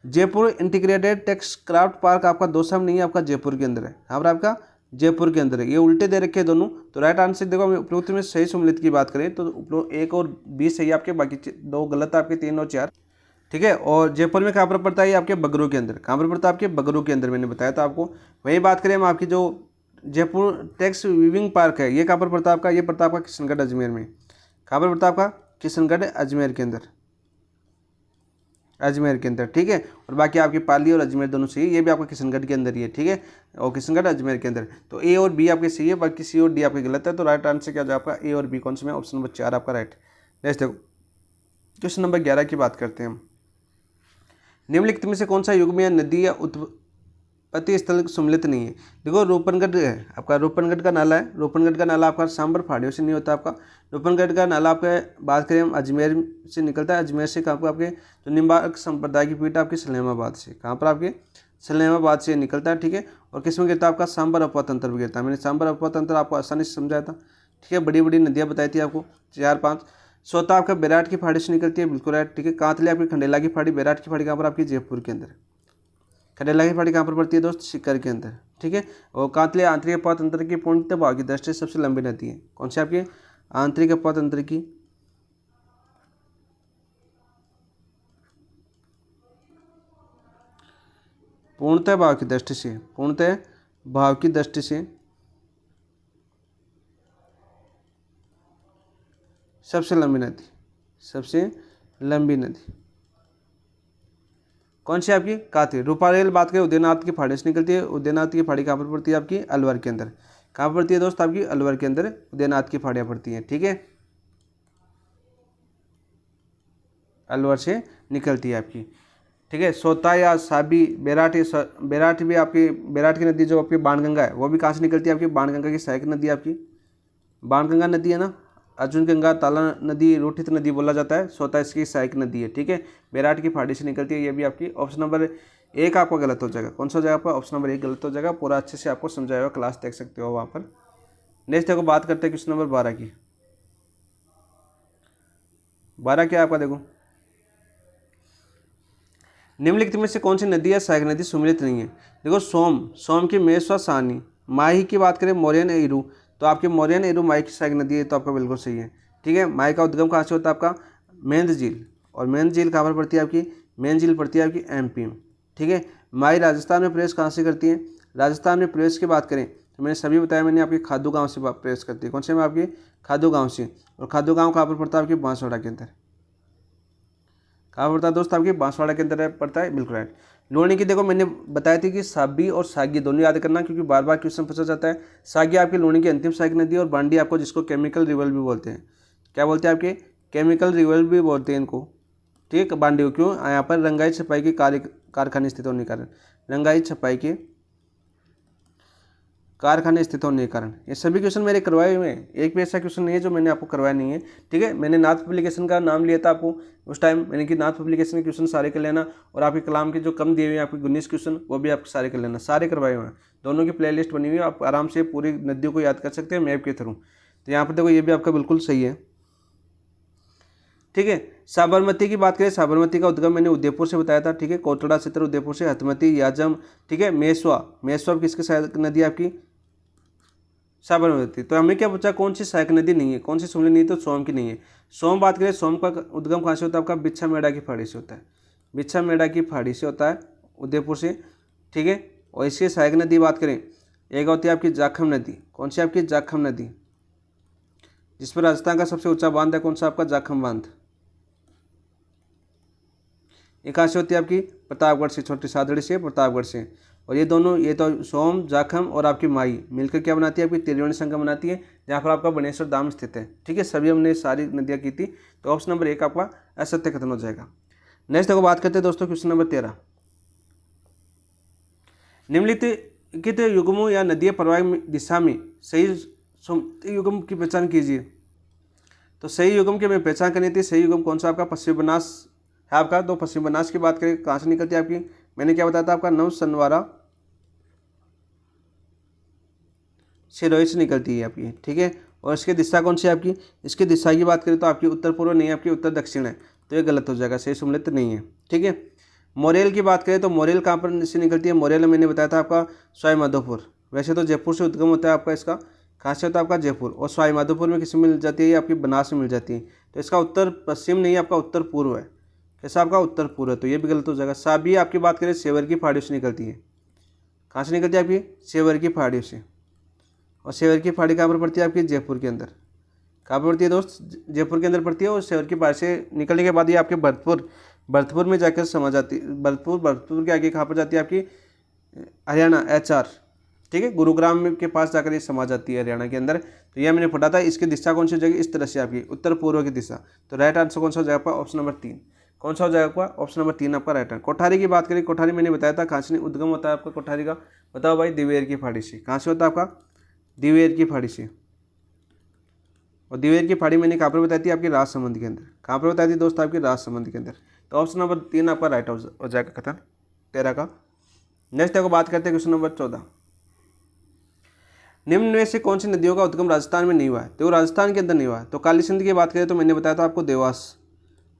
Jaipur integrated tex craft park आपका दौसा में नहीं है, आपका जयपुर के अंदर है, यहाँ पर आपका जयपुर के अंदर है। ये उल्टे दे रखे हैं दोनों, तो राइट आंसर देखो, उपरोक्त में सही सम्मिलित की बात करें तो उपरोक्त 1 और 20 सही आपके, बाकी 2 गलत है आपके, 3 और 4, ठीक है। और जयपुर में कहाँ पर पड़ता है, ये आपके बगरू के अंदर, कहाँ पर पड़ता है आपके बगरू के अंदर, मैंने बताया था आपको। वही बात करें हम आपकी जो जयपुर टेक्स वीविंग पार्क है, ये कहाँ पर पड़ता है आपका, ये पड़ता है आपका किशनगढ़ अजमेर में, कहाँ पर पड़ता है आपका किशनगढ़ अजमेर के अंदर, अजमेर के अंदर, ठीक है। और बाकी आपकी पाली और अजमेर दोनों सही है, ये भी आपका किशनगढ़ के अंदर ही है, ठीक है, और किशनगढ़ अजमेर के अंदर। तो ए और बी आपके सही है, बाकी सी और डी आपके गलत है। तो राइट आंसर क्या हो जाएगा आपका, ए और बी कौन सा में, ऑप्शन नंबर 4 आपका राइट। नेक्स्ट देखो क्वेश्चन नंबर 11 की बात करते हैं हम। निम्नलिखित में से कौन सा युग में या नदी या उत्पत्ति स्थल सम्मिलित नहीं है। देखो रूपनगढ़ है आपका, रूपनगढ़ का नाला है, रूपनगढ़ का नाला आपका सांबर पहाड़ियों से नहीं होता आपका। रूपनगढ़ का नाला आपका बात करें हम अजमेर से निकलता है, अजमेर से कहाँ पर आपके जो निम्बार्क संप्रदाय की पीठ आपकी सलेमाबाद से, कहाँ पर आपके सलेमाबाद से निकलता है, ठीक है। और किस में गिरता है आपका सांबर अफवाह तंत्र में गिरता है, मैंने सांबर अफवाह तंत्र आपको आसानी से समझाया था, ठीक है। बड़ी बड़ी नदियाँ बताई थी आपको 4-5। सोता आपका बैराट की पहाड़ी से निकलती है, बिल्कुल राइट, ठीक है। कांतले आपकी खंडेला की पहाड़ी, बैराट की पहाड़ी कहाँ पर आपकी जयपुर के अंदर, खंडेला की पहाड़ी कहाँ पर पड़ती है दोस्त, सीकर के अंदर, ठीक है। और कांतले आंतरिक अफवाह तंत्र की पूर्णतः भाव की दृष्टि से सबसे लंबी नदी है, कौन सी आपकी आंतरिक अफवाह तंत्र की पूर्णतः भाव की दृष्टि से, पूर्णतः भाव की दृष्टि से सबसे लंबी नदी, सबसे लंबी नदी कौन सी आपकी कांतले। रूपारेल बात करें उदयनाथ की पहाड़ी से निकलती है, उदयनाथ की पहाड़ी कहाँ पर पड़ती है आपकी अलवर के अंदर, कहाँ पर पड़ती है दोस्त आपकी अलवर के अंदर उदयनाथ की पहाड़ियाँ पड़ती हैं, ठीक है, अलवर से निकलती है आपकी, ठीक है। सोता या साबी बैराट, बैराट भी आपकी, बैराट की नदी जो आपकी बाणगंगा है वो भी कहाँ से निकलती है आपकी, बाणगंगा की सहायक नदी आपकी बाणगंगा नदी है ना, अर्जुन गंगा ताला नदी रोटित नदी बोला जाता है, सोता इसकी सहायक नदी है, ठीक है। बैराट की पहाड़ी से निकलती है, ये भी आपकी ऑप्शन नंबर 1 आपका गलत हो जाएगा, कौन सा हो जाएगा आपका ऑप्शन नंबर 1 गलत हो जाएगा। पूरा अच्छे से आपको समझाया हुआ क्लास देख सकते हो वहाँ पर। नेक्स्ट देखो बात करते हैं क्वेश्चन नंबर 12 की। 12 क्या आपका देखो, निम्नलिखित में से कौन सी नदी या सहायक नदी सम्मिलित नहीं है। देखो सोम की मेषवा सानी, माही की बात करें मोरियन एरू, तो आपके मोरियन एरू माही की सहायक नदी है, तो आपका बिल्कुल सही है, ठीक है। माही का उद्गम कहाँ से होता है आपका मेंध झील, और मेंध झील कहाँ पर पड़ती है आपकी, मेंध झील पड़ती है आपकी एमपी में, ठीक है। माही राजस्थान में प्रवेश कहाँ से करती है, राजस्थान में प्रवेश की बात करें तो मैंने सभी बताया, मैंने आपकी खादू गाँव से प्रवेश करती है, कौन से में आपकी खादू गाँव से। और खादू गाँव कहाँ पर पड़ता है आपकी बांसवाड़ा के अंदर, कहाँ पड़ता है दोस्त आपकी बांसवाड़ा के अंदर पड़ता है, बिल्कुल राइट। लोणी की देखो मैंने बताया थी कि साबी और सागी दोनों याद करना, क्योंकि बार बार क्वेश्चन पूछा जाता है। सागी आपकी लोणी की अंतिम सहायक नदी है, और बांडी आपको जिसको केमिकल रिवर भी बोलते हैं, क्या बोलते हैं आपके केमिकल रिवर भी बोलते हैं इनको, ठीक है। बांडी को क्यों, यहाँ पर रंगाई छपाई के कारखाने स्थित होने के कारण, रंगाई छपाई के कारखाने स्थित होने के कारण। ये सभी क्वेश्चन मेरे करवाए हुए हैं, एक भी ऐसा क्वेश्चन नहीं है जो मैंने आपको करवाया नहीं है, ठीक है। मैंने नाथ पब्लिकेशन का नाम लिया था आपको उस टाइम, मैंने कि नाथ पब्लिकेशन के क्वेश्चन सारे कर लेना, और आपके कलाम के जो कम दिए हुए हैं आपके 19 क्वेश्चन वो भी आप सारे कर लेना, सारे करवाए हुए हैं। दोनों की प्लेलिस्ट बनी हुई है, आप आराम से पूरी नदियों को याद कर सकते हैं मैप के थ्रू। तो यहाँ पर देखो ये भी आपका बिल्कुल सही है, ठीक है। साबरमती की बात करें, साबरमती का उद्गम मैंने उदयपुर से बताया था, ठीक है। कोटड़ा क्षेत्र उदयपुर से, हथमती याजम, ठीक है। मेसवा, मेसवा किसकी सहायक नदी आपकी साबरमती। तो हमें क्या पूछा कौन सी सहायक नदी नहीं है, कौन सी सम्मिलित नहीं, तो सोम की नहीं है। सोम बात करें, सोम का उद्गम कहाँ से होता है आपका बिच्छा मेड़ा की पहाड़ी से होता है, बिच्छा मेड़ा की पहाड़ी से होता है उदयपुर से, ठीक है। और इसकी सहायक नदी बात करें, एक होती है आपकी जाखम नदी, कौन सी आपकी जाखम नदी, जिस पर राजस्थान का सबसे ऊंचा बांध है, कौन सा आपका जाखम बांध। ये कहाँ से होती है आपकी प्रतापगढ़ से, छोटी सादड़ी से, प्रतापगढ़ से। और ये दोनों, ये तो सोम जाखम और आपकी माई मिलकर क्या बनाती है आपकी त्रिवेणी संगम बनाती है, जहाँ पर आपका बनेश्वर धाम स्थित है, ठीक है। सभी हमने सारी नदियाँ की थी, तो ऑप्शन नंबर 1 आपका असत्य खत्म हो जाएगा। नेक्स्ट देखो बात करते हैं दोस्तों क्वेश्चन नंबर 13। निम्नलिखित युग्मों या नदियाँ प्रवाह दिशा में सही सुमति युग्म की पहचान कीजिए। तो सही युग्म की हमें पहचान करनी थी। सही युग्म कौन सा आपका पश्चिम बनास है आपका। तो पश्चिम बनास की बात करें कहाँ से निकलती है आपकी, मैंने क्या बताया था आपका नवसनवारा सिरोही से निकलती है आपकी, ठीक है। और इसकी दिशा कौन सी है आपकी, इसकी दिशा की बात करें तो आपकी उत्तर पूर्व नहीं है, आपकी उत्तर दक्षिण है, तो ये गलत हो जाएगा, सही सम्मिलित नहीं है, ठीक है। मोरेल की बात करें तो मोरेल कहाँ पर से निकलती है, मोरेल मैंने बताया था आपका सवाई माधोपुर। वैसे तो जयपुर से उद्गम होता है आपका, इसका कहाँ से होता है आपका जयपुर, और सवाई माधोपुर में किसी मिल जाती है, ये आपकी बनास में मिल जाती है। तो इसका उत्तर पश्चिम नहीं है, आपका उत्तर पूर्व है। कैसा आपका उत्तर पूर्व है, तो ये भी गलत हो जाएगा। साबी आपकी बात करें सेवर की पहाड़ियों से निकलती है। कहाँ से निकलती है आपकी, सेवर की पहाड़ियों से। और सेवर की पहाड़ी कहाँ पर पड़ती है आपकी, जयपुर के अंदर। कहाँ पर पड़ती है दोस्त, जयपुर के अंदर पड़ती है। और सेवर की पहाड़ी से निकलने के बाद ये आपके भरतपुर में जाकर समा जाती है। भरतपुर के आगे कहाँ पर जाती है आपकी, हरियाणा HR, ठीक है, गुरुग्राम के पास जाकर ये समा जाती है हरियाणा के अंदर। तो यह मैंने पढ़ा था। इसकी दिशा कौन सी हो जाएगी, इस तरह से आपकी उत्तर पूर्व की दिशा। तो राइट आंसर कौन सा हो जाएगा आपका, ऑप्शन नंबर 3। कौन सा हो जाएगा आपका, ऑप्शन नंबर 3 आपका राइट आंसर। कोठारी की बात करें, कोठारी मैंने बताया था कहाँ से उद्गम होता है आपका कोठारी का, बताओ भाई, दिवेर की पहाड़ी से। कहाँ से होता है आपका, दिवेर की पहाड़ी से। और दिवेर की पहाड़ी मैंने कहाँ पर बताई थी, आपकी राजसमंद के अंदर। कहाँ पर बताई थी दोस्त, आपकी राजसमंद के अंदर। तो ऑप्शन नंबर 3 आपका राइट हो जाएगा कथन 13 का। नेक्स्ट देखो बात करते हैं क्वेश्चन नंबर 14। निम्न में से कौन सी नदियों का उद्गम राजस्थान में नहीं हुआ है, तो राजस्थान के अंदर नहीं हुआ है। तो काली सिंध की बात करें तो मैंने बताया था आपको देवास।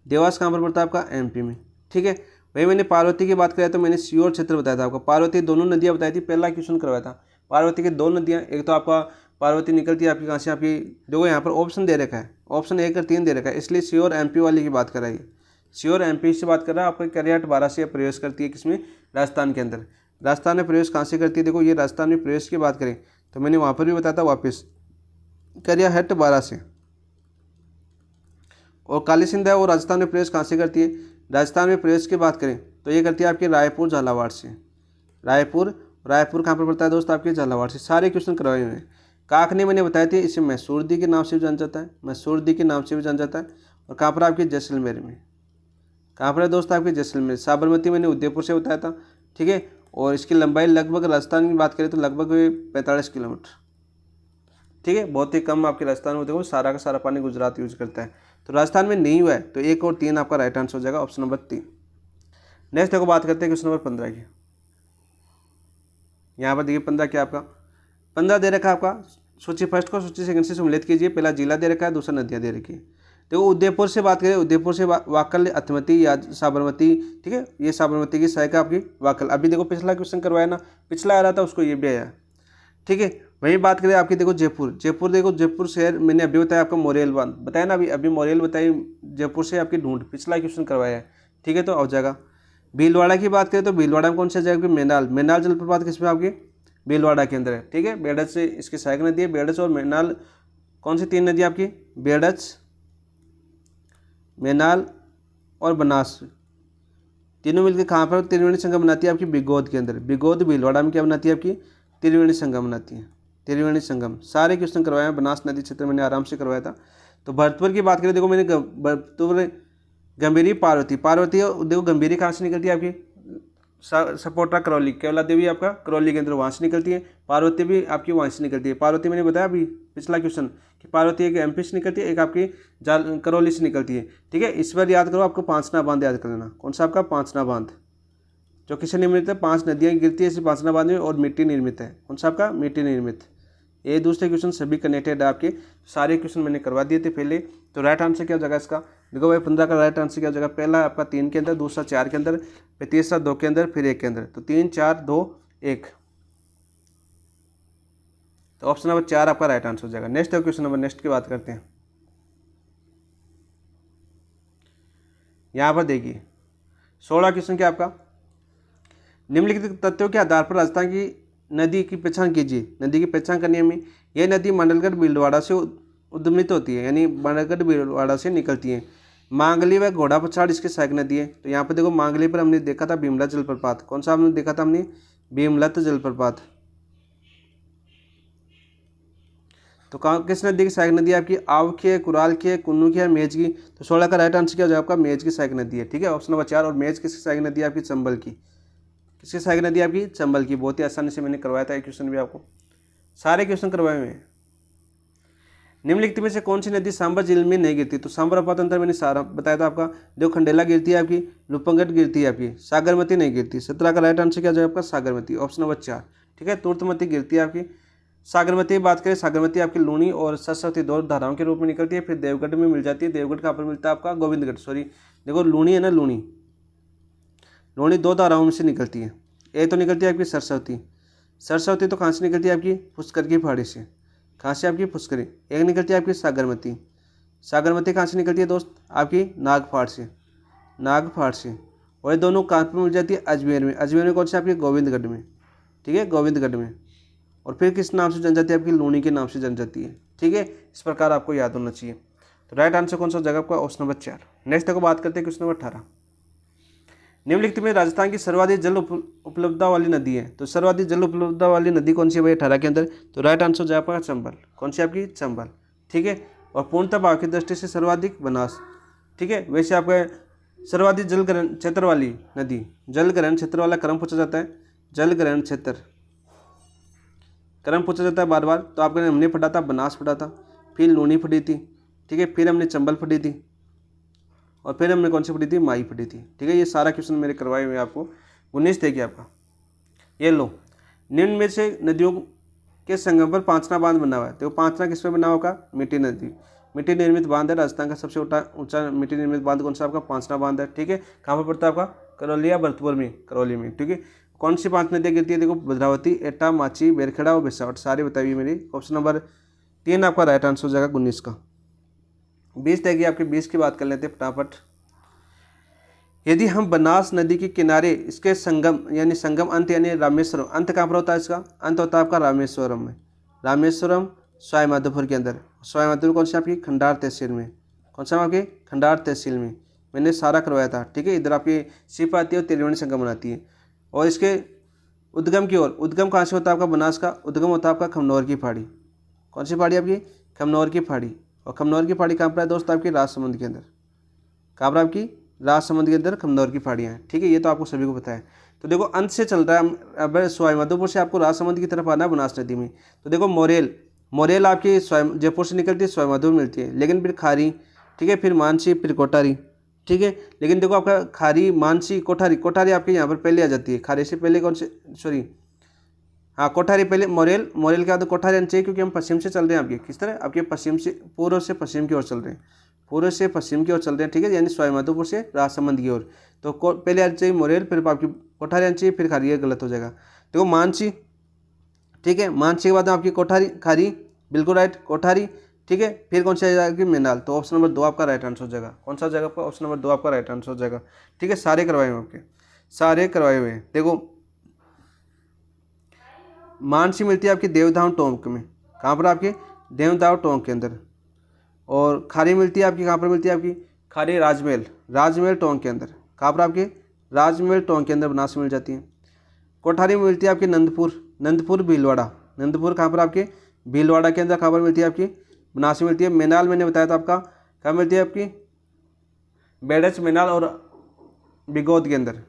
देवास कहाँ पर पड़ता है आपका, MP में, ठीक है। वही मैंने पार्वती की बात करें तो मैंने सीहोर क्षेत्र बताया था आपको। पार्वती दोनों नदियाँ बताई थी, पहला क्वेश्चन करवाया था। पार्वती की 2 नदियाँ, एक तो आपका पार्वती निकलती है आपकी कहाँ से, आपकी देखो यहाँ पर ऑप्शन दे रखा है, ऑप्शन 1 और 3 दे रखा है, इसलिए सीहोर MP वाली की बात कर रहा है। सीहोर MP से बात कर रहा है। आपको करियाट 12 से प्रवेश करती है किसमें, राजस्थान के अंदर। राजस्थान में प्रवेश कहाँ से करती है, देखो ये राजस्थान में प्रवेश की बात करें तो मैंने वहाँ पर भी बताया था वापस, करियाहट 12 से। और काली सिंध है वो राजस्थान में प्रवेश कहाँ से करती है, राजस्थान में प्रवेश की बात करें तो ये करती है आपके रायपुर झालावाड़ से। रायपुर कहाँ पर पड़ता है दोस्त, आपके झालावाड़ से। सारे क्वेश्चन करवाए हुए हैं। काकनी मैंने बताई थी, इसे मैसूर दी के नाम से भी जाना जाता है, मैसूर दी के नाम से भी जाना जाता है। और कहाँ पर आपके जैसलमेर में, कहाँ पर है दोस्त आपके जैसलमेर। साबरमती मैंने उदयपुर से बताया था, ठीक है। और इसकी लंबाई लगभग राजस्थान की बात करें तो लगभग 45 किलोमीटर, ठीक है। बहुत ही कम आपके राजस्थान में, देखो सारा का सारा पानी गुजरात यूज करता है। तो राजस्थान में नहीं हुआ है, तो 1 और 3 आपका राइट आंसर हो जाएगा, ऑप्शन नंबर 3। नेक्स्ट देखो बात करते हैं क्वेश्चन नंबर 15 की। यहाँ पर देखिए 15 क्या आपका, 15 दे रखा है आपका, सूची फर्स्ट को सूची सेकंड से सम्मिलित कीजिए। पहला जिला दे रखा है, दूसरा नदियाँ दे रखी है। देखो उदयपुर से बात करें, उदयपुर से वाकल, अथमती या साबरमती, ठीक है। ये साबरमती की सहायका आपकी वाकल। अभी देखो पिछला क्वेश्चन करवाया ना, पिछला आ रहा था उसको ये भी आया, ठीक है। वहीं बात करें आपकी, देखो जयपुर, देखो जयपुर शहर मैंने अभी बताया आपका मोरेल बांध बताया ना, अभी मोरेल बताई। जयपुर से आपकी ढूंढ पिछला क्वेश्चन करवाया है, ठीक है, तो हो जाएगा। भीलवाड़ा की बात करें तो भीलवाड़ा में कौन सा जाएगा, मैनाल जलप्रपात किसमें आपकी, भीलवाड़ा के अंदर है, ठीक है। बेड़च से इसकी सहायक नदी है, बेड़च और मैनाल। कौन सी 3 नदी आपकी, बेड़च, मैनाल और बनास, तीनों मिलकर कहाँ पर त्रिवेणी संगम बनाती है आपकी, बिगोद के अंदर। बिगोद भीलवाड़ा में क्या बनाती है आपकी, त्रिवेणी संगम बनाती है, त्रिवेणी संगम। सारे क्वेश्चन करवाए हैं, बनास नदी क्षेत्र मैंने आराम से करवाया था। तो भरतपुर की बात करें, देखो मैंने भरतपुर, गंभीरी, पार्वती देखो गंभीरी कहाँ से निकलती है आपकी, सपोटा करौली, केवला देवी आपका करौली के अंदर वहाँ से निकलती है। पार्वती भी आपकी वहाँ से निकलती है। पार्वती मैंने बताया अभी पिछला क्वेश्चन कि पार्वती एक MP से निकलती है, एक आपकी करौली से निकलती है, ठीक है। इस बार याद करो, आपको पांचना बांध याद कर लेना। कौन सा आपका, पांचना बांध, जो किससे निर्मित है, 5 नदियाँ गिरती है इस पांचना बांध में, और मिट्टी निर्मित है। कौन सा आपका, मिट्टी निर्मित। ये दूसरे क्वेश्चन सभी कनेक्टेड है आपके, सारे क्वेश्चन मैंने करवा दिए थे पहले। तो राइट आंसर क्या हो जाएगा इसका, देखो भाई 15 का राइट आंसर क्या हो जाएगा, पहला आपका 3 के अंदर, दूसरा 4 के अंदर, फिर तीसरा 2 के अंदर, फिर 1 के अंदर। तो 3 4 2 1, तो ऑप्शन नंबर 4 आपका राइट आंसर हो जाएगा। नेक्स्ट क्वेश्चन नंबर, नेक्स्ट की बात करते हैं। यहाँ पर देखिए 16 क्वेश्चन क्या आपका, निम्नलिखित तथ्यों के आधार पर राजस्थान की नदी की पहचान कीजिए। नदी की पहचान करने में, यह नदी मंडलगढ़ भीलवाड़ा से उद्गमित होती है, यानी मंडलगढ़ भीलवाड़ा से निकलती है। मांगली व घोड़ा पछाड़ इसकी सहायक नदी है। तो यहाँ पर देखो मांगली पर हमने देखा था भीमलत जलप्रपात। कौन सा हमने देखा था, हमने भीमलत जलप्रपात। तो कहाँ किस नदी की सहायक नदी है आपकी, आवख्य, कुरालख्य, कुन्नूख्य, मेज की। तो 16 का राइट आंसर क्या हो जाएगा आपका, मेज की सहायक नदी है, ठीक है, ऑप्शन नंबर 4। और मेज किसकी सहायक नदी है आपकी, चंबल की। किसकी सहायक नदी आपकी, चंबल की। बहुत ही आसानी से मैंने करवाया था एक क्वेश्चन भी आपको, सारे क्वेश्चन करवाए हुए हैं। निम्नलिखित में से कौन सी नदी सांभर झील में नहीं गिरती? तो सांभर अपातंत्र मैंने सारा बताया था आपका। देखो खंडेला गिरती है आपकी, रूपंगट गिरती है आपकी, सागरमती नहीं गिरती। 17 का राइट आंसर क्या जाएगा आपका? Sagarmati, option number 4। ठीक है, तुर्तमती गिरती है आपकी। सागरमती की बात करें, सागरमती आपकी लूणी और सरस्वती दो धाराओं के रूप में निकलती है। फिर देवगढ़ में मिल जाती है। देवगढ़ कहाँ पर मिलता है आपका? गोविंदगढ़, सॉरी। देखो लूणी है ना, लूणी लूणी दो धाराओं में से निकलती है। एक तो निकलती है आपकी सरस्वती। सरस्वती तो कहाँ से निकलती है आपकी? पुष्कर की पहाड़ी से। कहाँ से? आपकी पुष्करी। एक निकलती है आपकी सागरमती। सागरमती कहाँ से निकलती है दोस्त? आपकी नागफाड़ से, नागफाड़ से। और ये दोनों कहाँ पर मिल जाती है? अजमेर में। अजमेर में कौन से? आपकी गोविंदगढ़ में। ठीक है, गोविंदगढ़ में। और फिर किस नाम से जन जाती है? आपकी लूणी के नाम से जन जाती है। ठीक है, इस प्रकार आपको याद होना चाहिए। तो राइट आंसर कौन सा जगह आपका? Option number 4। नेक्स्ट देखो बात करते हैं क्वेश्चन नंबर 18। निम्नलिखित में राजस्थान की सर्वाधिक जल उपलब्धता वाली नदी है। तो सर्वाधिक जल उपलब्धता वाली नदी कौन सी है भाई 18 के अंदर? तो राइट आंसर जाए आपका चंबल। कौन सी? आपकी चंबल। ठीक है, और पूर्णतः भाव की दृष्टि से सर्वाधिक बनास। ठीक है, वैसे आपका सर्वाधिक जल ग्रहण क्षेत्र वाली नदी, जल ग्रहण क्षेत्र वाला क्रम पूछा जाता है। जल ग्रहण क्षेत्र क्रम पूछा जाता है बार बार। तो आपने हमने पढ़ा था, बनास पढ़ा था, फिर लूणी पढ़ी थी। ठीक है, फिर हमने चंबल पढ़ी थी, और फिर हमने कौन सी पढ़ी थी? माई पढ़ी थी। ठीक है, ये सारा क्वेश्चन मेरे करवाए हुए आपको। 19 देखिए आपका, ये लो। निम्न में से नदियों के संगम पर पांचना बांध बना हुआ है। तो पांचना किस पे बना होगा? मिट्टी नदी, मिट्टी निर्मित बांध है। राजस्थान का सबसे ऊंचा मिट्टी निर्मित बांध कौन सा? आपका पांचना बांध है। ठीक है, कहाँ पर पड़ता है आपका? करौली या भरतपुर में, करौली में। ठीक है, कौन सी 5 नदियाँ गिरती है? देखो भद्रावती, एटा, माची, बेरखेड़ा और बिसावट, सारी बताई हुई मेरी। ऑप्शन नंबर 3 आपका राइट आंसर हो जाएगा 19 का। 20 देखिए आपके, 20 की बात कर लेते हैं फटाफट। यदि हम बनास नदी के किनारे इसके संगम यानी संगम अंत यानी रामेश्वरम, अंत कहाँ पर होता है इसका? अंत होता है आपका रामेश्वरम में। रामेश्वरम सवाई माधोपुर के अंदर। सवाई माधोपुर कौन सी? आपकी खंडार तहसील में। कौन सा? आपकी खंडार तहसील में। मैंने सारा करवाया था। ठीक है, इधर आपकी सिप आती है और त्रिवेणी संगम बनाती है। और इसके उद्गम की ओर, उद्गम कहाँ से होता है आपका बनास का? उद्गम होता है आपका खमनौर की पहाड़ी। कौन सी पहाड़ी? आपकी खमनौर की पहाड़ी। और खमनौर की पहाड़ी कहाँ पर है दोस्त? आपकी राजसमंद के अंदर। कहाँ पर? आपकी राजसमंद के अंदर खमनौर की पहाड़ियाँ हैं। ठीक है, ये तो आपको सभी को पता है। तो देखो अंत से चल रहा है, अब सवाई माधोपुर से आपको राजसमंद की तरफ आना है बनास नदी में। तो देखो मोरेल, मोरेल आपकी जयपुर से निकलती है, सवाई माधोपुर मिलती है। लेकिन फिर खारी, ठीक है, फिर मानसी, फिर कोठारी। ठीक है, लेकिन देखो आपका खारी, मानसी, कोठारी, कोठारी आपके यहाँ पर पहले आ जाती है। खारी से पहले कौन से? सॉरी, हाँ कोठारी पहले, मोरेल, मोरेल के बाद कोठारी आनी चाहिए, क्योंकि हम पश्चिम से चल रहे हैं। आपके किस तरह? आपके पश्चिम से, पूर्व से पश्चिम की ओर चल रहे हैं, पूर्व से पश्चिम की ओर चल रहे हैं। ठीक है, यानी सवाई माधोपुर से राजसमंद की ओर। तो पहले आनी चाहिए मोरेल, फिर आपकी कोठारी आनी चाहिए, फिर खारी। ये गलत हो जाएगा। देखो मानसी, ठीक है, मानसी के बाद आपकी कोठारी, खारी, बिल्कुल राइट, कोठारी। ठीक है, फिर कौन सी आ जाएगी? मेनाल। तो ऑप्शन नंबर 2 आपका राइट आंसर हो जाएगा। कौन सा हो जाएगा आपका? ऑप्शन नंबर 2 आपका राइट आंसर हो जाएगा। ठीक है, सारे करवाए हुए आपके, सारे करवाए हुए हैं। देखो मानसी मिलती है आपकी देवधाम टोंक में। कहाँ पर? आपके देवधाम टोंक के अंदर। और खारी मिलती है आपकी, कहाँ पर मिलती है आपकी? खारी राजमहल, राजमहल टोंक के अंदर। कहाँ पर? आपके राजमहल टोंक के अंदर बनास मिल जाती है। कोठारी में मिलती है आपकी नंदपुर, नंदपुर भीलवाड़ा। नंदपुर कहाँ पर? आपके भीलवाड़ा के अंदर। कहाँ पर मिलती है? आपकी बनास मिलती है। मेनाल मैंने बताया था आपका, कहाँ मिलती है? आपकी बेडच, मेनाल और बिगोद के अंदर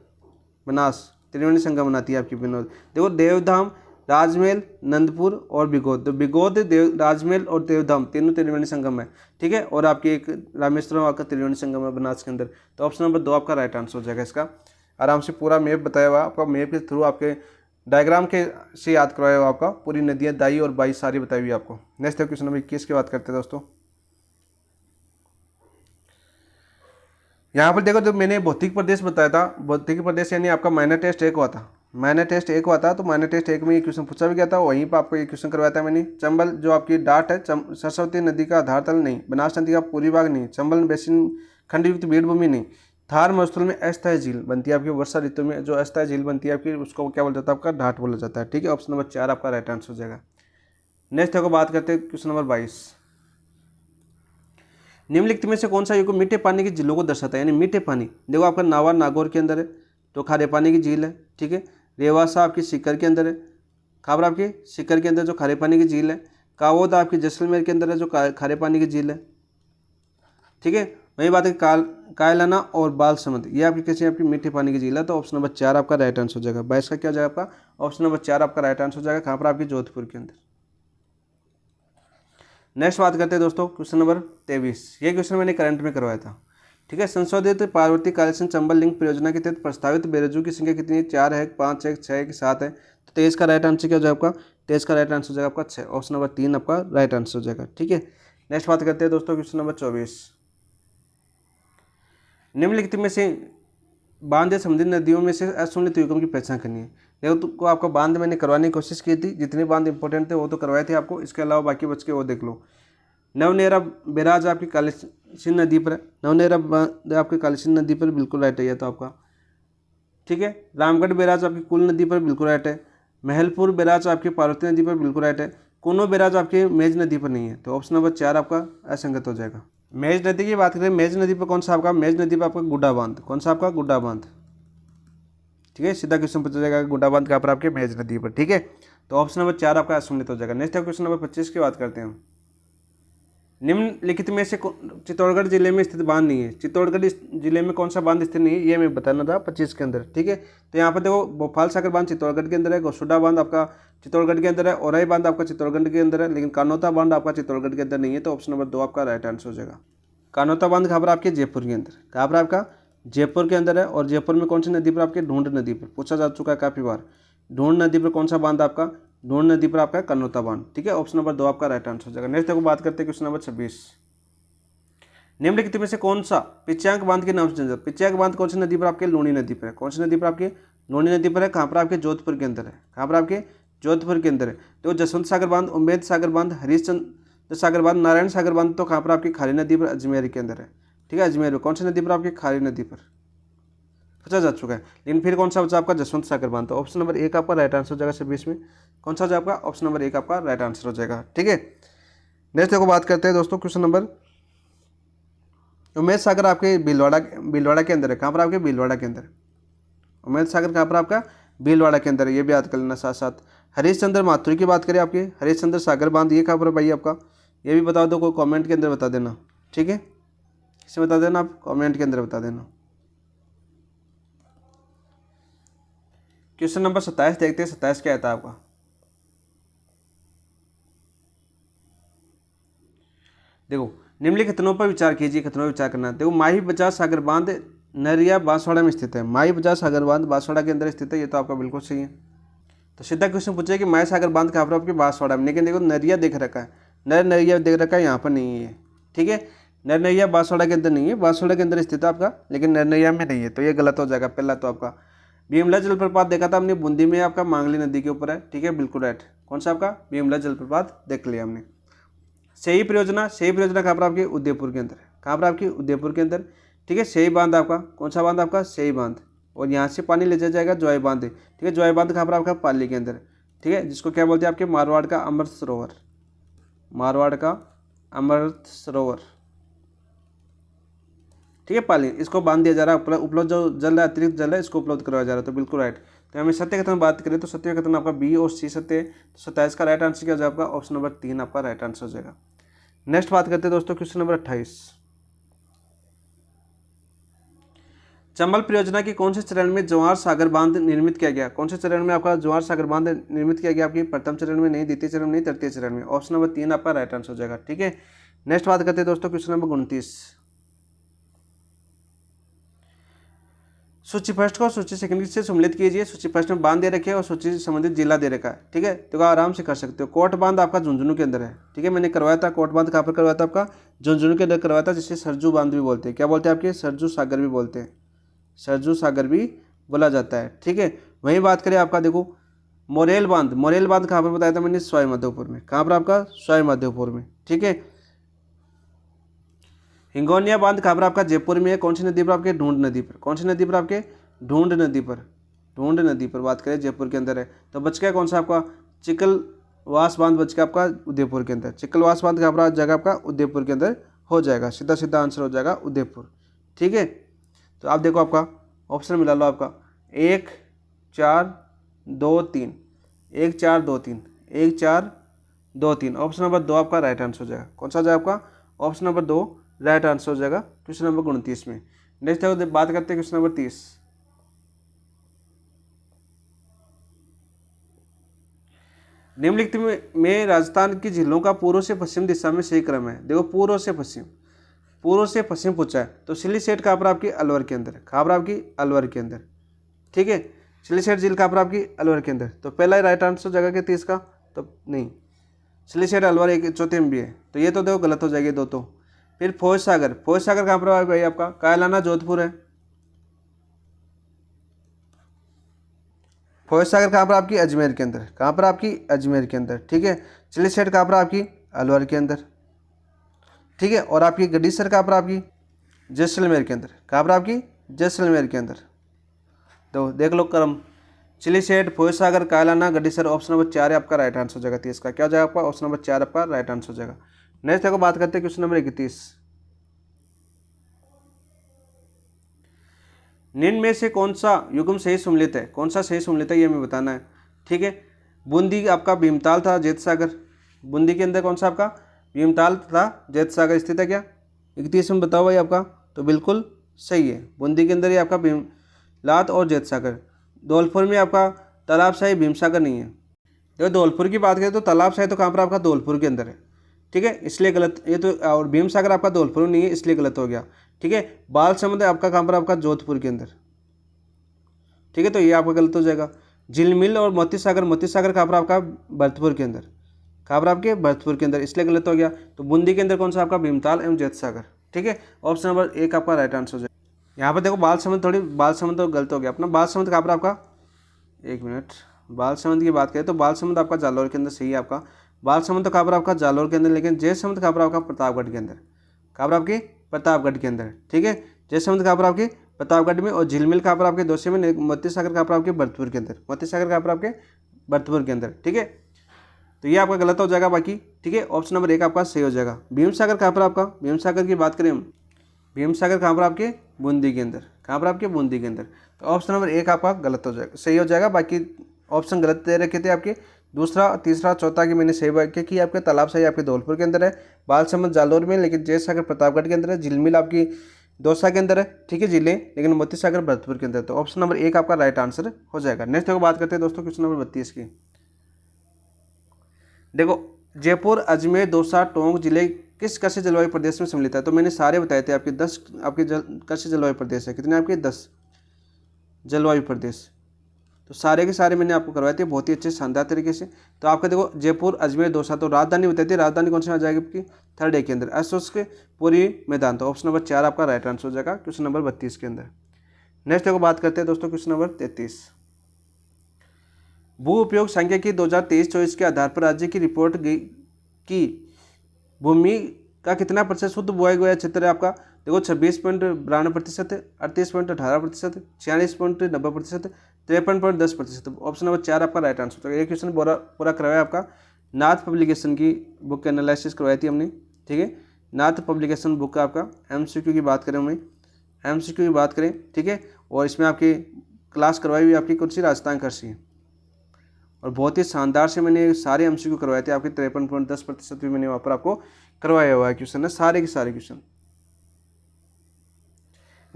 बनास। त्रिवेणी संगम बनाती है आपकी बिनोद। देखो देवधाम, राजमहल, नंदपुर और बिगोद। तो बिगोद, देव, राजमहल और देवधाम तीनों त्रिवेणी संगम है। ठीक है, और आपकी एक रामेश्वरम आपका त्रिवेणी संगम है बनास के अंदर। तो ऑप्शन नंबर 2 आपका राइट आंसर हो जाएगा इसका। आराम से पूरा मैप बताया हुआ आपका, मैप के थ्रू आपके डायग्राम के से याद करवाया हुआ आपका। पूरी नदियाँ दाई और बाई सारी बताई हुई आपको। नेक्स्ट क्वेश्चन नंबर 21 की बात करते हैं दोस्तों। यहाँ पर देखो, जो मैंने भौतिक प्रदेश बताया था, भौतिक प्रदेश यानी आपका माइनर टेस्ट 1 हुआ था। माइनर टेस्ट 1 हुआ था, तो माइनर टेस्ट 1 में ये क्वेश्चन पूछा भी गया था। वहीं पर आपको ये क्वेश्चन करवाया था मैंने। चंबल जो आपकी डाट है, सरस्वती नदी का आधार तल नहीं, बनास नदी का पूरी भाग नहीं, चंबल बेसिन खंडयुक्त बीड़ भूमि नहीं, थार मरुस्थल में अस्थायी झील बनती है आपकी। वर्षा ऋतु में जो अस्थायी झील बनती है आपकी, उसको क्या बोला जाता है? आपका ढाट बोला जाता है। ठीक है, ऑप्शन नंबर 4 आपका राइट आंसर हो जाएगा। नेक्स्ट देखो बात करते हैं क्वेश्चन नंबर 22। निम्नलिखित में से कौन सा युग मीठे पानी की झीलों को दर्शाता है? यानी मीठे पानी, देखो आपका नावा नागौर के अंदर है, तो खारे पानी की झील है। ठीक है, रेवासा आपकी सीकर के अंदर है। खाबर आपकी सीकर के अंदर जो खारे पानी की झील है। कावोद आपकी जैसलमेर के अंदर है, जो खारे पानी की झील है। ठीक है, वही बात है कायलाना और बालसमुंद, ये आपकी कैसी आपकी मीठे पानी की झील है। तो ऑप्शन नंबर 4 आपका राइट आंसर हो जाएगा। 22 का क्या हो जाएगा आपका? ऑप्शन नंबर 4 आपका राइट आंसर हो जाएगा। कहाँ पर? आपकी जोधपुर के अंदर। नेक्स्ट बात करते हैं दोस्तों क्वेश्चन नंबर 23। ये क्वेश्चन मैंने करंट में करवाया था, ठीक है। संशोधित पार्वती कालीसिंध चंबल लिंक परियोजना के तहत प्रस्तावित बेरोजगारों की संख्या कितनी है? 4 है, 5 है, 6 है कि 7 है? तो 23 का राइट आंसर क्या हो जाएगा आपका? 23 का राइट आंसर हो जाएगा आपका 6, ऑप्शन नंबर 3 आपका राइट आंसर हो जाएगा, ठीक है। नेक्स्ट बात करते हैं दोस्तों क्वेश्चन नंबर 24। निम्नलिखित में से बांध या समुद्री नदियों में से असुलित युगम की पहचान करनी है। देखो तुमको आपका बांध मैंने करवाने की कोशिश की थी, जितने बांध इंपॉर्टेंट थे वो तो करवाए थे आपको, इसके अलावा बाकी बच के वो देख लो। नवनेरा बैराज आपकी कालीसिंध नदी पर है, नवनेरा बांध आपकी कालीसिंध नदी पर बिल्कुल राइट है ये तो आपका, ठीक है। रामगढ़ बैराज आपकी कुल नदी पर बिल्कुल राइट है। महलपुर बैराज आपकी पार्वती नदी पर बिल्कुल राइट है। कोनो बैराज आपकी मेज नदी पर नहीं है, तो ऑप्शन नंबर 4 आपका असंगत हो जाएगा। मेज नदी की बात करें, मेज नदी पर कौन सा आपका? मेज नदी पर आपका गुड्डा बांध, कौन सा आपका? गुड्डा बांध, ठीक है। सीधा क्वेश्चन पूछा जाएगा गुड्डा बांध कहाँ पर? आपके मेज नदी पर, ठीक है। तो ऑप्शन नंबर 4 आपका असम्मिलित हो जाएगा। नेक्स्ट क्वेश्चन नंबर 25 की बात करते हैं। निम्नलिखित में से चित्तौड़गढ़ जिले में स्थित बांध नहीं है। चित्तौड़गढ़ जिले में कौन सा बांध स्थित नहीं है ये मैं बताना था 25 के अंदर, ठीक है। तो यहाँ पर देखो भोपाल सागर बांध चित्तौड़गढ़ के अंदर है, गोसुडा बांध आपका चित्तौड़गढ़ के अंदर है, औराई बांध आपका चित्तौड़गढ़ के अंदर है, लेकिन कानोता बांध आपका चित्तौड़गढ़ के अंदर नहीं है, तो ऑप्शन नंबर 2 आपका राइट आंसर हो जाएगा। कानोता बांध कहाँ पर? आपके जयपुर के अंदर। कहाँ पर? आपका जयपुर के अंदर है। और जयपुर में कौन सी नदी पर? आपके ढूंढ नदी पर, पूछा जा चुका है काफ़ी बार। ढूंढ नदी पर कौन सा बांध आपका? ढूंढ नदी पर आपका कानोता बांध, ठीक है। ऑप्शन नंबर 2 आपका राइट आंसर हो जाएगा। नेक्स्ट देखो बात करते हैं क्वेश्चन नंबर 26। निम्नलिखित में से कौन सा पिच्यांक बांध के नाम से जाना? पिच्यांक बांध कौन सी नदी पर? आपके लूणी नदी पर है। कौन सी नदी पर? आपके लूणी नदी पर है। कहाँ पर? आपके जोधपुर के अंदर है। कहाँ पर? आपके जोधपुर के अंदर है। तो जसवंत सागर बांध, उम्मेद सागर बांध, हरीशचंद्र सागर बांध, नारायण सागर बांध तो कहाँ पर? आपकी खारी नदी पर, अजमेर के अंदर है, ठीक है। अजमेर में कौन सी नदी पर? आपकी खारी नदी पर पूछा जा चुका है। लेकिन फिर कौन सा बचा आपका? जसवंत सागर बांध, तो ऑप्शन नंबर 1 आपका राइट आंसर हो जाएगा। 26 में कौन सा हो जाएगा? ऑप्शन नंबर 1 आपका राइट आंसर हो जाएगा, ठीक है। नेक्स्ट देखो बात करते हैं दोस्तों क्वेश्चन नंबर, उमेद सागर आपके भीलवाड़ा के अंदर है। कहाँ पर? आपके भीलवाड़ा के अंदर। उमेद सागर कहाँ पर? आपका भीलवाड़ा के अंदर है, ये भी याद कर लेना साथ साथ। हरीशचंद्र माथुर की बात करें आपके, हरीशचंद्र सागर बांध ये कहाँ पर है भाई आपका? ये भी बता दो, कोई कमेंट के अंदर बता देना, ठीक है। इसे बता देना आप, कमेंट के अंदर बता देना। क्वेश्चन नंबर 27 देखते हैं। 27 क्या आता है आपका? देखो निम्नलिखित कथनों पर विचार कीजिए, कथनों पर विचार करना है। देखो माही बजाज सागर बांध नरिया बांसवाड़ा में स्थित है। माही बजाज सागर बांध बांसवाड़ा के अंदर स्थित है, ये तो आपका बिल्कुल सही है। तो सीधा क्वेश्चन पूछे कि माही सागर बांध कहाँ पर? आपके बांसवाड़ा में, लेकिन देखो नरिया देख रखा है, नरिया देख रखा है, यहाँ पर नहीं है, ठीक है। नरिया बांसवाड़ा के अंदर नहीं है, बांसवाड़ा के अंदर स्थित है आपका, लेकिन नरिया में नहीं है, तो ये गलत हो जाएगा। पहला तो आपका भीमला जलप्रपात देखा था हमने बूंदी में, आपका मांगली नदी के ऊपर है, ठीक है, बिल्कुल राइट। कौन सा आपका? भीमला जलप्रपात देख लिया हमने। सही परियोजना कहाँ पर? आपके उदयपुर के अंदर। कहाँ पर? आपकी उदयपुर के अंदर, ठीक है। सही बांध आपका कौन सा बांध? आपका सही बांध, और यहाँ से पानी ले जाया जाएगा जोय बांध, ठीक है। जोय बांध कहाँ पर? आपका पाली के अंदर, ठीक है, जिसको क्या बोलते हैं आपके? मारवाड़ का अमृत सरोवर, मारवाड़ का अमृत सरोवर, ठीक है, पाली। इसको बांध दिया जा रहा है, उपलब्ध जो जल है, अतिरिक्त जल है, इसको उपलब्ध करवाया जा रहा है, तो बिल्कुल राइट। तो हमें सत्य कथन बात करें तो सत्य कथन आपका बी और सी सत्य है। तो 27 का राइट आंसर क्या हो जाएगा? आपका ऑप्शन नंबर 3 आपका राइट आंसर हो जाएगा। नेक्स्ट बात करते हैं दोस्तों क्वेश्चन नंबर 28। चंबल परियोजना की कौन से चरण में जवाहर सागर बांध निर्मित किया गया? कौन से चरण में आपका जवाहर सागर बांध निर्मित किया गया? आपकी प्रथम चरण में नहीं, द्वितीय चरण में नहीं, तृतीय चरण में। ऑप्शन नंबर 3 आपका राइट आंसर हो जाएगा, ठीक है। नेक्स्ट बात करते हैं दोस्तों क्वेश्चन नंबर 29। सूची फर्स्ट को सूची सेकंड से सम्मिलित कीजिए। सूची फर्स्ट में बांध दे रखे हैं और सूची से संबंधित जिला दे रखा है, ठीक है, तो आराम से कर सकते हो। कोट बांध आपका झुंझुनू के अंदर है, ठीक है, मैंने करवाया था। कोट बांध कहाँ पर करवाया था? आपका झुंझुनू के अंदर करवाया था, जिसे सरजू बांध भी बोलते हैं। क्या बोलते हैं आपके? सरजू सागर भी बोलते हैं, सरजू सागर भी बोला जाता है, ठीक है। वहीं बात करें आपका, देखो मोरेल बांध, मोरेल बांध कहाँ पर बताया था मैंने? सवाई माधोपुर में। कहाँ पर? आपका सवाई माधोपुर में, ठीक है। हिंगोनिया बांध कहाँ पर? आपका जयपुर में है। कौन सी नदी पर? आपके ढूंढ नदी पर। कौन सी नदी पर? आपके ढूंढ नदी पर, ढूंढ नदी पर बात करें, जयपुर के अंदर है। तो बच गया कौन सा आपका? चिकलवास बांध बच गया आपका उदयपुर के अंदर। चिकलवास बांध कहाँ पर जगह आपका? उदयपुर के अंदर हो जाएगा, सीधा सीधा आंसर हो जाएगा उदयपुर, ठीक है। तो आप देखो आपका ऑप्शन मिला लो आपका 1 4 2 3, 1 4 2 3, 1 4 2 3, ऑप्शन नंबर 2 आपका राइट आंसर हो जाएगा। कौन सा हो जाएगा आपका? ऑप्शन नंबर 2 राइट आंसर हो जाएगा क्वेश्चन नंबर 29 में। नेक्स्ट बात करते हैं क्वेश्चन नंबर 30। निम्नलिखित में राजस्थान की झीलों का पूर्व से पश्चिम दिशा में सही क्रम है। देखो पूर्व से पश्चिम पूछा है तो सिलीसेट कहाँ पर आपकी अलवर के अंदर, कहाँ पर आपकी अलवर के अंदर, ठीक है। सिलीसेट झील कहाँ पर आपकी अलवर के अंदर, तो पहला ही राइट आंसर जगह के 30 का, तो नहीं सिलीसेट अलवर एक चौथे में भी है, तो ये तो देखो गलत हो जाएगी दो तो। फिर फौज सागर कहाँ पर है भाई आपका, कायलाना जोधपुर है। फौज सागर कहाँ पर आपकी अजमेर के अंदर, कहाँ पर आपकी अजमेर के अंदर, ठीक है। सिलीसेट कहाँ पर आपकी अलवर के अंदर, ठीक है। और आपकी गड्डीसर कहाँ पर आपकी जैसलमेर के अंदर, कहाँ पर आपकी जैसलमेर के अंदर। तो देख लो क्रम, सिलीसेट, फौज सागर, कायलाना, गड्डीसर, ऑप्शन नंबर 4 है आपका राइट आंसर हो जाएगा 30 का। क्या हो जाएगा आपका, ऑप्शन नंबर 4 आपका राइट आंसर हो जाएगा। नेक्स्ट देखो बात करते हैं क्वेश्चन नंबर 31। निम्न में से कौन सा युग्म सही सम्मिलित है, कौन सा सही सम्मिलित है ये हमें बताना है, ठीक है। बूंदी आपका भीमताल था, जेत सागर, बूंदी के अंदर कौन सा आपका भीमताल था, जेत सागर स्थित है क्या, 31 में बताओ भाई आपका, तो बिल्कुल सही है। बूंदी के अंदर ही आपका भीमलात और जेत सागर। धौलपुर में आपका तालाब शाही भीम सागर नहीं है। देखो धौलपुर की बात करें तो तालाब शाही तो कहाँ पर आपका धौलपुर के अंदर है, ठीक है, इसलिए गलत ये तो। और भीम सागर आपका धौलपुर में नहीं है इसलिए गलत हो गया, ठीक है। बाल समुद्र आपका कहाँ पर आपका जोधपुर के अंदर, ठीक है, तो ये आपका गलत हो जाएगा। झिलमिल और मोती सागर कहाँ पर आपका भरतपुर के अंदर, कहाँ पर आपके भरतपुर के अंदर, इसलिए गलत हो गया। तो बूंदी के अंदर कौन सा आपका भीमताल एवं जेत सागर, ठीक है। ऑप्शन नंबर 1 आपका राइट आंसर हो जाएगा। यहाँ पर देखो बाल समुद्र तो गलत हो गया अपना। बाल समुद्र कहाँ पर आपका, एक मिनट, बाल समुद्र की बात करें तो बाल समुद्र आपका जालौर के अंदर सही है आपका। बाल समुद्र कहाँ पर आपका जालौर के अंदर, लेकिन जय समुद्र कहाँ पर आपका प्रतापगढ़ के अंदर, कहाँ पर आपकी प्रतापगढ़ के अंदर, ठीक है। जय समुद्र कहाँ पर आपकी प्रतापगढ़ में, और झिलमिल कहाँ पर आपके दोषी में, मोती सागर कहाँ पर आपके भरतपुर के अंदर, मोती सागर कहाँ पर आपके भरतपुर के अंदर, ठीक है। तो ये आपका गलत हो जाएगा बाकी, ठीक है। ऑप्शन नंबर 1 आपका सही हो जाएगा। भीम सागर कहाँ पर आपका, भीम सागर की बात करें हम, भीम सागर कहाँ पर आपके बूंदी के अंदर, कहाँ पर आपके बूंदी के अंदर। तो ऑप्शन नंबर 1 आपका गलत हो जाएगा, सही हो जाएगा। बाकी ऑप्शन गलत दे रखे थे आपके, दूसरा तीसरा चौथा की मैंने सही व्याख्या की आपके। तालाब शाही आपके धौलपुर के अंदर है, बाल समुद्र जालौर में, लेकिन जय सागर प्रतापगढ़ के अंदर है, झिलमिल आपकी दौसा के अंदर है, ठीक है, जिले, लेकिन मोती सागर भरतपुर के अंदर। तो ऑप्शन नंबर 1 आपका राइट आंसर हो जाएगा। नेक्स्ट देखो बात करते हैं दोस्तों क्वेश्चन नंबर 32 की। देखो जयपुर, अजमेर, दौसा, टोंक जिले किस कृषि जलवायु प्रदेश में सम्मिलित है। तो मैंने सारे बताए थे आपके 10 आपके कृषि जलवायु प्रदेश है। कितने आपके 10 जलवायु प्रदेश, तो सारे के सारे मैंने आपको करवाए थे बहुत ही अच्छे शानदार तरीके से। तो आपका देखो जयपुर, अजमेर, दौसा, तो राजधानी बताई थी, राजधानी कौन सी आ जाएगी आपकी 3rd ए के अंदर, अशुष्क पूरी मैदान। तो ऑप्शन नंबर 4 आपका राइट आंसर हो जाएगा क्वेश्चन नंबर 32 के अंदर। नेक्स्ट देखो बात करते हैं दोस्तों क्वेश्चन नंबर 33। भू उपयोग संख्या की 2023-24 के आधार पर राज्य की रिपोर्ट की भूमि का कितना प्रतिशत शुद्ध बोया गया क्षेत्र है आपका। देखो 26.92%, 38.18%, 46.90%, 53.10%। ऑप्शन नंबर 4 आपका राइट आंसर होगा। ये क्वेश्चन पूरा करवाया आपका नाथ पब्लिकेशन की बुक एनालिसिस करवाई थी हमने, ठीक है। नाथ पब्लिकेशन बुक का आपका MCQ की बात करें, हमें MCQ की बात करें, ठीक है। और इसमें आपकी क्लास करवाई हुई आपकी कुछ राजस्थान कृषि, और बहुत ही शानदार से मैंने सारे MCQ करवाए थे आपके। 53.10% भी मैंने वहाँ पर आपको करवाया हुआ है क्वेश्चन है, सारे के सारे क्वेश्चन।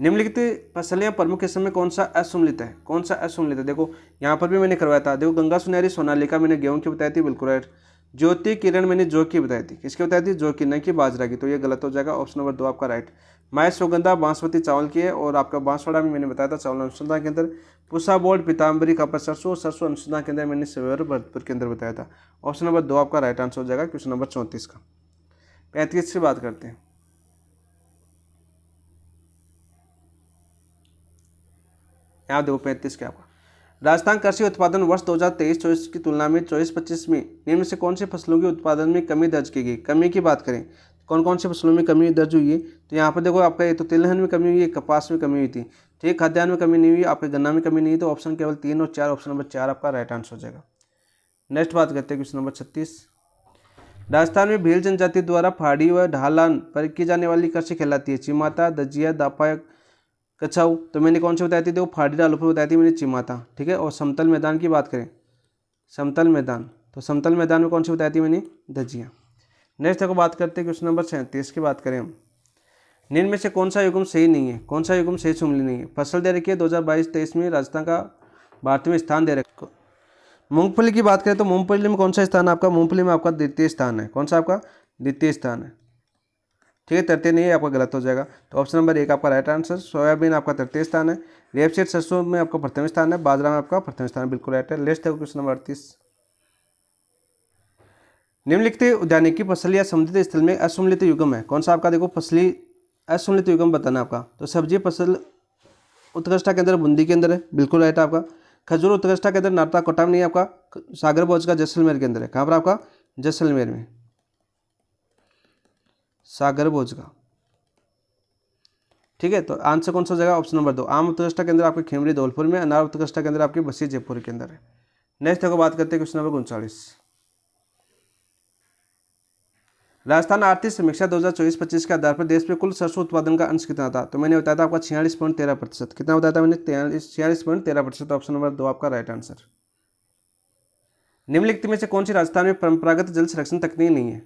निम्नलिखित फसलें प्रमुख किस्म में कौन सा असुम्मिलित है, कौन सा असुम्मिलित है। देखो यहाँ पर भी मैंने करवाया था। देखो गंगा सुनहरी सोनालिका मैंने गेहूं की बताई थी, बिल्कुल राइट। ज्योति किरण मैंने जौ की बताई थी, किसकी बताई थी, जौ की, न कि बाजरा की, तो ये गलत हो जाएगा। ऑप्शन नंबर 2 आपका राइट। माय सुगंधा बांसमती चावल की है, और आपका बांसवाड़ा में मैंने बताया था चावल अनुसंधान के अंदर। पूसा बोर्ड पीताम्बरी कपास सरसों अनुसंधान के अंदर मैंने सवेर भरतपुर के अंदर बताया था। ऑप्शन नंबर 2 आपका राइट आंसर हो जाएगा क्वेश्चन नंबर 34 का। 35 से बात करते हैं। यहाँ देखो 35 क्या आपका, राजस्थान कृषि उत्पादन वर्ष 2023-24 की तुलना में 24-25 में निम्न से कौन सी फसलों के उत्पादन में कमी दर्ज की गई। कमी की बात करें कौन कौन सी फसलों में कमी दर्ज हुई है, तो यहाँ पर देखो आपका ये तो तिलहन में कमी हुई है, कपास में कमी हुई थी, ठीक है, खाद्यान्न में कमी नहीं हुई, आपके गन्ना में कमी नहीं है। तो ऑप्शन केवल 3 और 4, ऑप्शन नंबर 4 आपका राइट आंसर हो जाएगा। नेक्स्ट बात करते हैं क्वेश्चन नंबर 36। राजस्थान में भील जनजाति द्वारा पहाड़ी व ढालान पर की जाने वाली कृषि कहलाती है। चिमाता, दजिया, दापा, कछाऊ। तो मैंने कौन सी बताई थी, देखो पहाड़ी ढालों पर बताई थी मैंने चिमाता, ठीक है। और समतल मैदान की बात करें, समतल मैदान, तो समतल मैदान में कौन सी बताई थी मैंने, दजिया। नेक्स्ट देखो बात करते हैं क्वेश्चन नंबर 37 की बात करें हम। निम्न में से कौन सा युग्म सही नहीं है, कौन सा युग्म सही सम्मिलित नहीं है। फसल दे रखी है 2022-23 में राजस्थान का भारत में स्थान दे रखा, मूंगफली की बात करें तो मूंगफली में कौन सा स्थान है आपका, मूंगफली में आपका द्वितीय स्थान है। कौन सा आपका द्वितीय स्थान है, ठीक है, तृतीय नहीं है, आपका गलत हो जाएगा। तो ऑप्शन नंबर 1 आपका राइट आंसर। सोयाबीन आपका तृतीय स्थान है। रेपसीड सरसों में आपका प्रथम स्थान है। बाजरा में आपका प्रथम स्थान है, बिल्कुल राइट है। Let's take question number 38। निम्नलिखित उद्यानिकी फसल या समुद्री स्थल में असुमेलित युग्म है। कौन सा आपका देखो फसली असुमेलित युग्म बताना आपका। तो सब्जी फसल उत्कृष्टता के अंदर बूंदी के अंदर है, बिल्कुल राइट है आपका। खजूर उत्कृष्टता के अंदर नारता कोटा में नहीं है आपका, सागर भोज का जैसलमेर के अंदर है। कहाँ पर आपका, जैसलमेर में, सागर भोज का, ठीक है। तो आंसर कौन सा हो जाएगा, ऑप्शन नंबर 2। आम उत्कृष्टता के अंदर आपके खेमरी धौलपुर में, अनार उत्कृष्टता के अंदर आपकी बस्सी जयपुर के अंदर है। नेक्स्ट देखो बात करते हैं क्वेश्चन नंबर 39। राजस्थान आर्थिक समीक्षा 2024-25 के आधार पर देश में कुल सरसों उत्पादन का अंश कितना था। तो मैंने बताया था आपका 46.13%। कितना बताया था मैंने, 46.13%। ऑप्शन नंबर 2 आपका राइट आंसर। निम्नलिखित में से कौन सी राजस्थान में परंपरागत जल संरक्षण तकनीक नहीं है।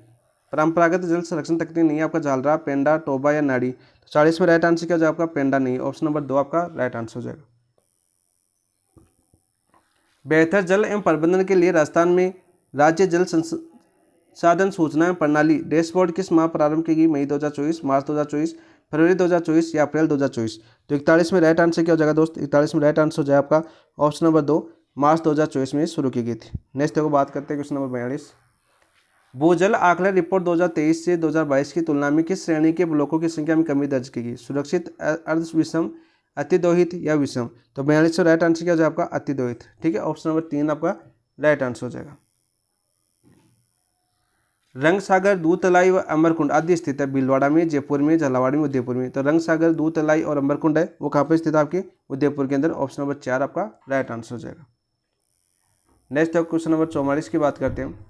परंपरागत जल संरक्षण तकनीक नहीं है आपका झालरा, पेंडा, टोबा या नाड़ी। तो 40 में राइट आंसर क्या हो जाएगा आपका, पेंडा नहीं है। ऑप्शन नंबर 2 आपका राइट आंसर हो जाएगा। बेहतर जल एवं प्रबंधन के लिए राजस्थान में राज्य जल संसाधन सूचना प्रणाली डैशबोर्ड किस माह प्रारंभ की गई। मई 2024, मार्च 2024, फरवरी 2024 या अप्रैल 2024। तो 41 में राइट आंसर क्या हो जाएगा दोस्त, 41 में राइट आंसर हो जाएगा आपका ऑप्शन नंबर 2, मार्च 2024 में शुरू की गई थी। नेक्स्ट देखो बात करते हैं क्वेश्चन नंबर 42। भूजल आकलन रिपोर्ट 2023 से 2022 की तुलना में किस श्रेणी के ब्लॉकों की संख्या में कमी दर्ज की गई। सुरक्षित, अर्ध विषम, अतिदोहित या विषम। तो 42 में राइट आंसर क्या हो जाएगा आपका, अतिदोहित, ठीक है। ऑप्शन नंबर 3 आपका राइट आंसर हो जाएगा। रंगसागर, दूधतलाई व अमरकुंड आदि स्थित है भीलवाड़ा में, जयपुर में, झालावाड़ में, उदयपुर में। तो रंगसागर, दूधतलाई और अमरकुंड है वो कहाँ पर स्थित है आपके, उदयपुर के अंदर। ऑप्शन नंबर 4 आपका राइट आंसर हो जाएगा। नेक्स्ट क्वेश्चन नंबर 44 की बात करते हैं।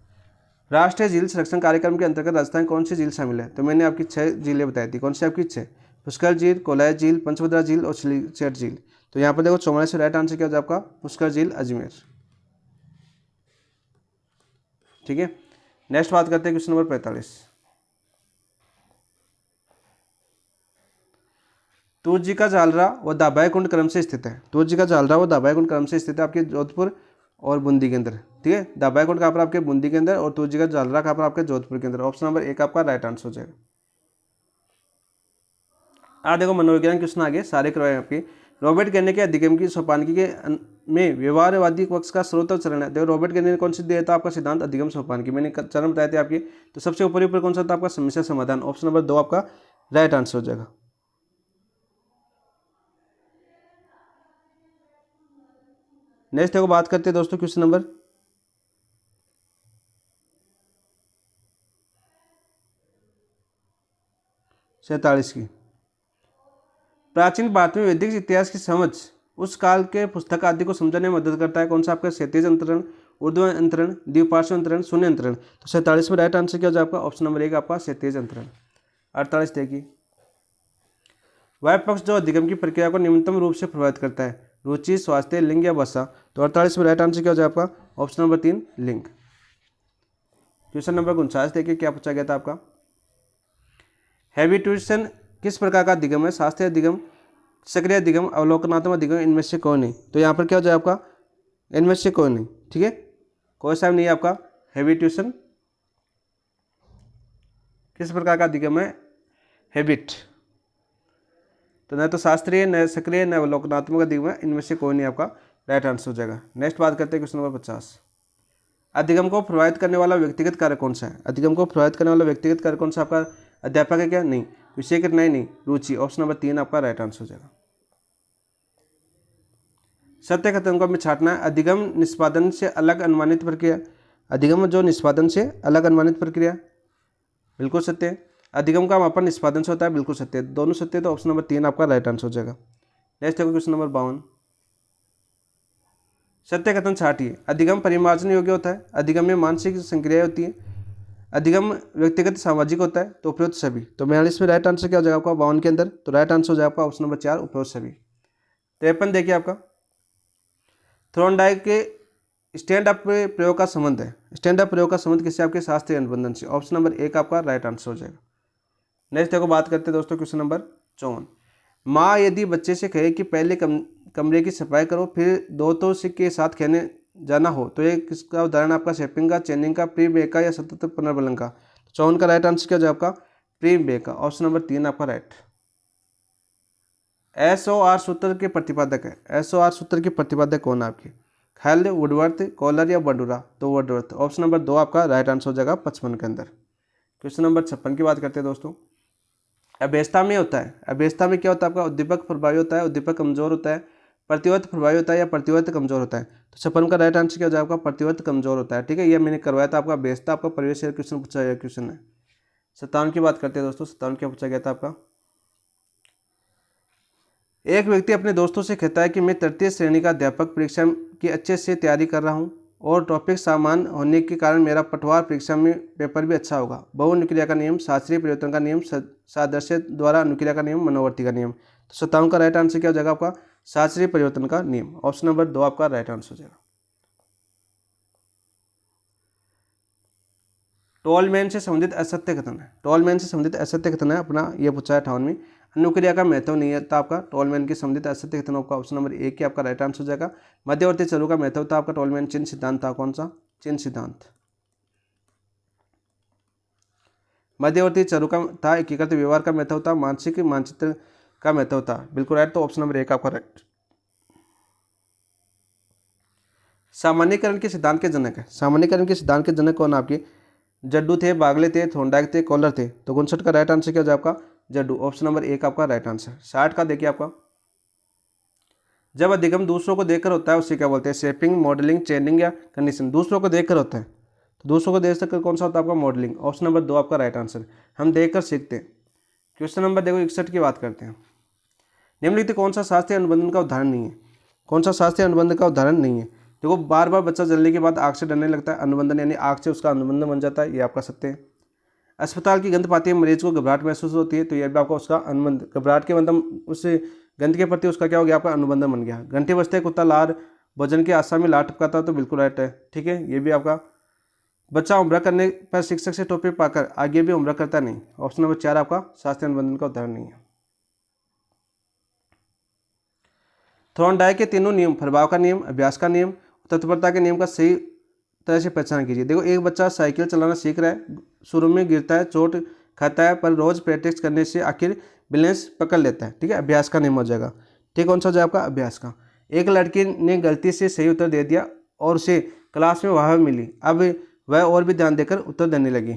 राष्ट्रीय झील संरक्षण कार्यक्रम के अंतर्गत राजस्थान कौन सी झील शामिल है। तो मैंने आपकी 6 झीलें बताई थी। कौन सी आपकी 6, पुष्कर झील, कोलाय झील, पंचभद्रा झील और सिलीचेट झील। तो यहाँ पर देखो 44 राइट आंसर क्या हो जाएगा आपका, पुष्कर झील, अजमेर, ठीक है। नेक्स्ट बात करते हैं क्वेश्चन नंबर 45। तुर्जी का झालरा व दाभाई कुंड क्रम से स्थित है। तुर्जी का झालरा व दाभाई कुंड क्रम से स्थित है आपके जोधपुर और बूंदी के अंदर, ठीक है। दाभाई कुंड कहाँ पर आपके बूंदी के अंदर और तुर्जी का झालरा कहाँ पर आपके जोधपुर के अंदर। ऑप्शन नंबर 1 आपका राइट आंसर हो जाएगा। देखो मनोविज्ञान क्वेश्चन आगे सारे करवाए आपके। रॉबर्ट गर्ने के अधिगम की सोपानकी के में व्यवहारवादी पक्ष का स्रोत और चरण है। देखो रॉबर्ट गर्ने ने कौन सी दिया था आपका सिद्धांत अधिगम सोपानकी, मैंने चरण बताए थे आपके। तो सबसे ऊपर कौन सा था आपका, समस्या समाधान। ऑप्शन नंबर 2 आपका राइट आंसर हो जाएगा। नेक्स्ट देखो बात करते हैं दोस्तों क्वेश्चन नंबर 47 की। प्राचीन भारत में वैदिक इतिहास की समझ उस काल के पुस्तक आदि को समझने में मदद करता है। कौन सा आपका, क्षैतिज अंतरण, ऊर्ध्व अंतरण, द्विपार्श्व अंतरण, शून्य अंतरण। तो 47 में राइट आंसर क्या हो जाएगा आपका, ऑप्शन नंबर 1 आपका क्षैतिज अंतरण। 48 देखिए। वह पक्ष जो अधिगम की प्रक्रिया को न्यूनतम रूप से प्रभावित करता है, रुचि, स्वास्थ्य, लिंग या भाषा। तो 48 में राइट आंसर क्या हो जाएगा आपका, ऑप्शन नंबर 3 लिंग। क्वेश्चन नंबर 49 देखिए क्या पूछा गया था आपका। हैबिट्यूशन किस प्रकार का अधिगम है, शास्त्रीय अधिगम, सक्रिय अधिगम, अवलोकनात्मक अधिगम, इनमें से कौन नहीं। तो यहाँ पर क्या हो जाए आपका, इनमें से कौन नहीं, ठीक है। कोई सा नहीं है आपका। हैबिट्यूशन किस प्रकार का अधिगम है, हैबिट। तो न तो शास्त्रीय, न सक्रिय, न अवलोकनात्मक अधिगम है, इनमें से कोई नहीं आपका राइट आंसर हो जाएगा। नेक्स्ट बात करते हैं क्वेश्चन नंबर 50। अधिगम को प्रभावित करने वाला व्यक्तिगत कार्य कौन सा है। अधिगम को प्रभावित करने वाला व्यक्तिगत कार्य कौन सा आपका, अध्यापक है क्या, नहीं। विषय कठिनाई, नहीं। रुचि। ऑप्शन नंबर 3 आपका राइट आंसर हो जाएगा। सत्य कथन को हमें छांटना है। अधिगम निष्पादन से अलग अनुमानित प्रक्रिया। अधिगम जो निष्पादन से अलग अनुमानित प्रक्रिया, बिल्कुल सत्य है। अधिगम का मापन निष्पादन से होता है, बिल्कुल सत्य है। दोनों सत्य है, तो ऑप्शन नंबर 3 आपका राइट आंसर हो जाएगा। नेक्स्ट देखो क्वेश्चन नंबर 52। सत्य कथन छाटिए। अधिगम परिमार्जन योग्य होता है। अधिगम में मानसिक संक्रिया होती है। अधिगम व्यक्तिगत सामाजिक होता है। तो उपरोक्त सभी। तो 42 में राइट आंसर क्या हो जाएगा आपका, 52 के अंदर। तो राइट आंसर हो जाएगा आपका ऑप्शन नंबर 4 उपरोक्त सभी। 53 देखिए आपका। थ्रोनडाइक के स्टैंड अप प्रयोग का संबंध है। स्टैंड अप प्रयोग का संबंध किससे, आपके शास्त्रीय अनुबंधन से। ऑप्शन नंबर 1 आपका राइट आंसर हो जाएगा। नेक्स्ट देखो बात करते हैं दोस्तों क्वेश्चन नंबर 54। माँ यदि बच्चे से कहे कि पहले कमरे की सफाई करो, फिर दो के साथ जाना हो तो ये किसका उदाहरण आपका शेपिंग का, चेंजिंग का, प्री बे का या सतत पुनर्बलन का। तो 54 का राइट आंसर क्या हो जाएगा आपका प्री बे का। ऑप्शन नंबर 3 आपका राइट। SOR सूत्र के प्रतिपादक है, SOR सूत्र के प्रतिपादक कौन है आपके, खैल, वुडवर्थ, कॉलर या बंडूरा। तो वुडवर्थ। ऑप्शन नंबर 2 आपका राइट आंसर हो जाएगा 55 के अंदर। क्वेश्चन नंबर 56 की बात करते हैं दोस्तों। अभ्यस्ता में होता है, अभ्यस्ता में क्या होता है आपका, उद्दीपक प्रभावी होता है, उद्दीपक कमजोर होता है, प्रतिवर्त प्रभावी होता है या प्रतिवर्त कमजोर होता है। तो 56 का राइट आंसर क्या हो जाएगा आपका प्रतिवर्त कमजोर होता है। ठीक है, ये मैंने करवाया था आपका अभ्यस्ता, आपका परिवेश क्वेश्चन पूछा गया क्वेश्चन है। 57 की बात करते हैं दोस्तों। 57 क्या पूछा गया था आपका, एक व्यक्ति अपने दोस्तों से कहता है कि मैं तृतीय श्रेणी का अध्यापक परीक्षा की अच्छे से तैयारी कर रहा हूँ और टॉपिक समान होने के कारण मेरा पटवार परीक्षा में पेपर भी अच्छा होगा। बहुनुक्रिया का नियम, शास्त्रीय परिवर्तन का नियम, सादृश्य द्वारा अनुक्रिया का नियम, मनोवर्ती का नियम। तो 57 का राइट आंसर क्या हो जाएगा आपका शास्त्रीय परिवर्तन का नियम। ऑप्शन नंबर 2 आपका राइट आंसर हो जाएगा। टोलमैन से संबंधित असत्य कथन है, टोलमैन से संबंधित असत्य कथन है अपना, ये पूछा है 58वीं। अनुक्रिया का महत्व नहीं था आपका टोलमैन के संबंधित असत्य कथनों का। ऑप्शन नंबर 1 की आपका राइट आंसर हो जाएगा। मध्यवर्ती चरों का महत्व था आपका टोलमैन चिन्ह सिद्धांत था, कौन सा, चिन्ह सिद्धांत। मध्यवर्ती चरों का था एकीकृत व्यवहार का महत्व था, मानसिक मानचित्र का महत्व था, बिल्कुल राइट। तो ऑप्शन नंबर 1 आपका राइट। सामान्यकरण के सिद्धांत के जनक है, सामान्यकरण के सिद्धांत के जनक कौन आपके, जड्डू थे, बागले थे, थोंडाइक थे, कॉलर थे। तो 59 का राइट आंसर क्या हो जाएगा आपका जड्डू। ऑप्शन नंबर 1 आपका राइट आंसर। 60 का देखिए आपका, जब अधिगम दूसरों को देखकर होता है उसे क्या बोलते हैं, शेपिंग, मॉडलिंग, चेंजिंग या कंडीशन। दूसरों को देखकर होता है तो दूसरों को देख कर कौन सा होता है आपका मॉडलिंग। ऑप्शन नंबर 2 आपका राइट आंसर। हम देखकर सीखते हैं। क्वेश्चन नंबर देखो 61 की बात करते हैं। निम्नलिखित कौन सा शास्त्रीय अनुबंधन का उदाहरण नहीं है, कौन सा शास्त्रीय अनुबंध का उदाहरण नहीं है। देखो बार बार बच्चा जलने के बाद आग से डरने लगता है, अनुबंधन यानी आग से उसका अनुबंधन बन जाता है, ये आपका सत्य है। अस्पताल की गंध पाती है, मरीज को घबराहट महसूस होती है, तो यह भी आपका उसका अनुबंध, घबराहट के मतलब उस गंध के प्रति उसका क्या हो गया आपका अनुबंधन बन गया। घंटे बजते कुत्ता लार भोजन के आशा में लार टपकाता, तो बिल्कुल राइट है। ठीक है, ये भी आपका। बच्चा उम्र करने पर शिक्षक से टोपी पाकर आगे भी उम्र करता नहीं। ऑप्शन नंबर 4 आपका शास्त्रीय अनुबंधन का उदाहरण नहीं है। थॉर्नडाइक के तीनों नियम, प्रभाव का नियम, अभ्यास का नियम, तत्परता के नियम का सही तरह से पहचान कीजिए। देखो एक बच्चा साइकिल चलाना सीख रहा है, शुरू में गिरता है, चोट खाता है, पर रोज प्रैक्टिस करने से आखिर बैलेंस पकड़ लेता है। ठीक है, अभ्यास का नियम हो जाएगा। ठीक, कौन सा हो जाएगा आपका अभ्यास का। एक लड़की ने गलती से सही उत्तर दे दिया और उसे क्लास में वाह मिली, अब वह और भी ध्यान देकर उत्तर देने लगी।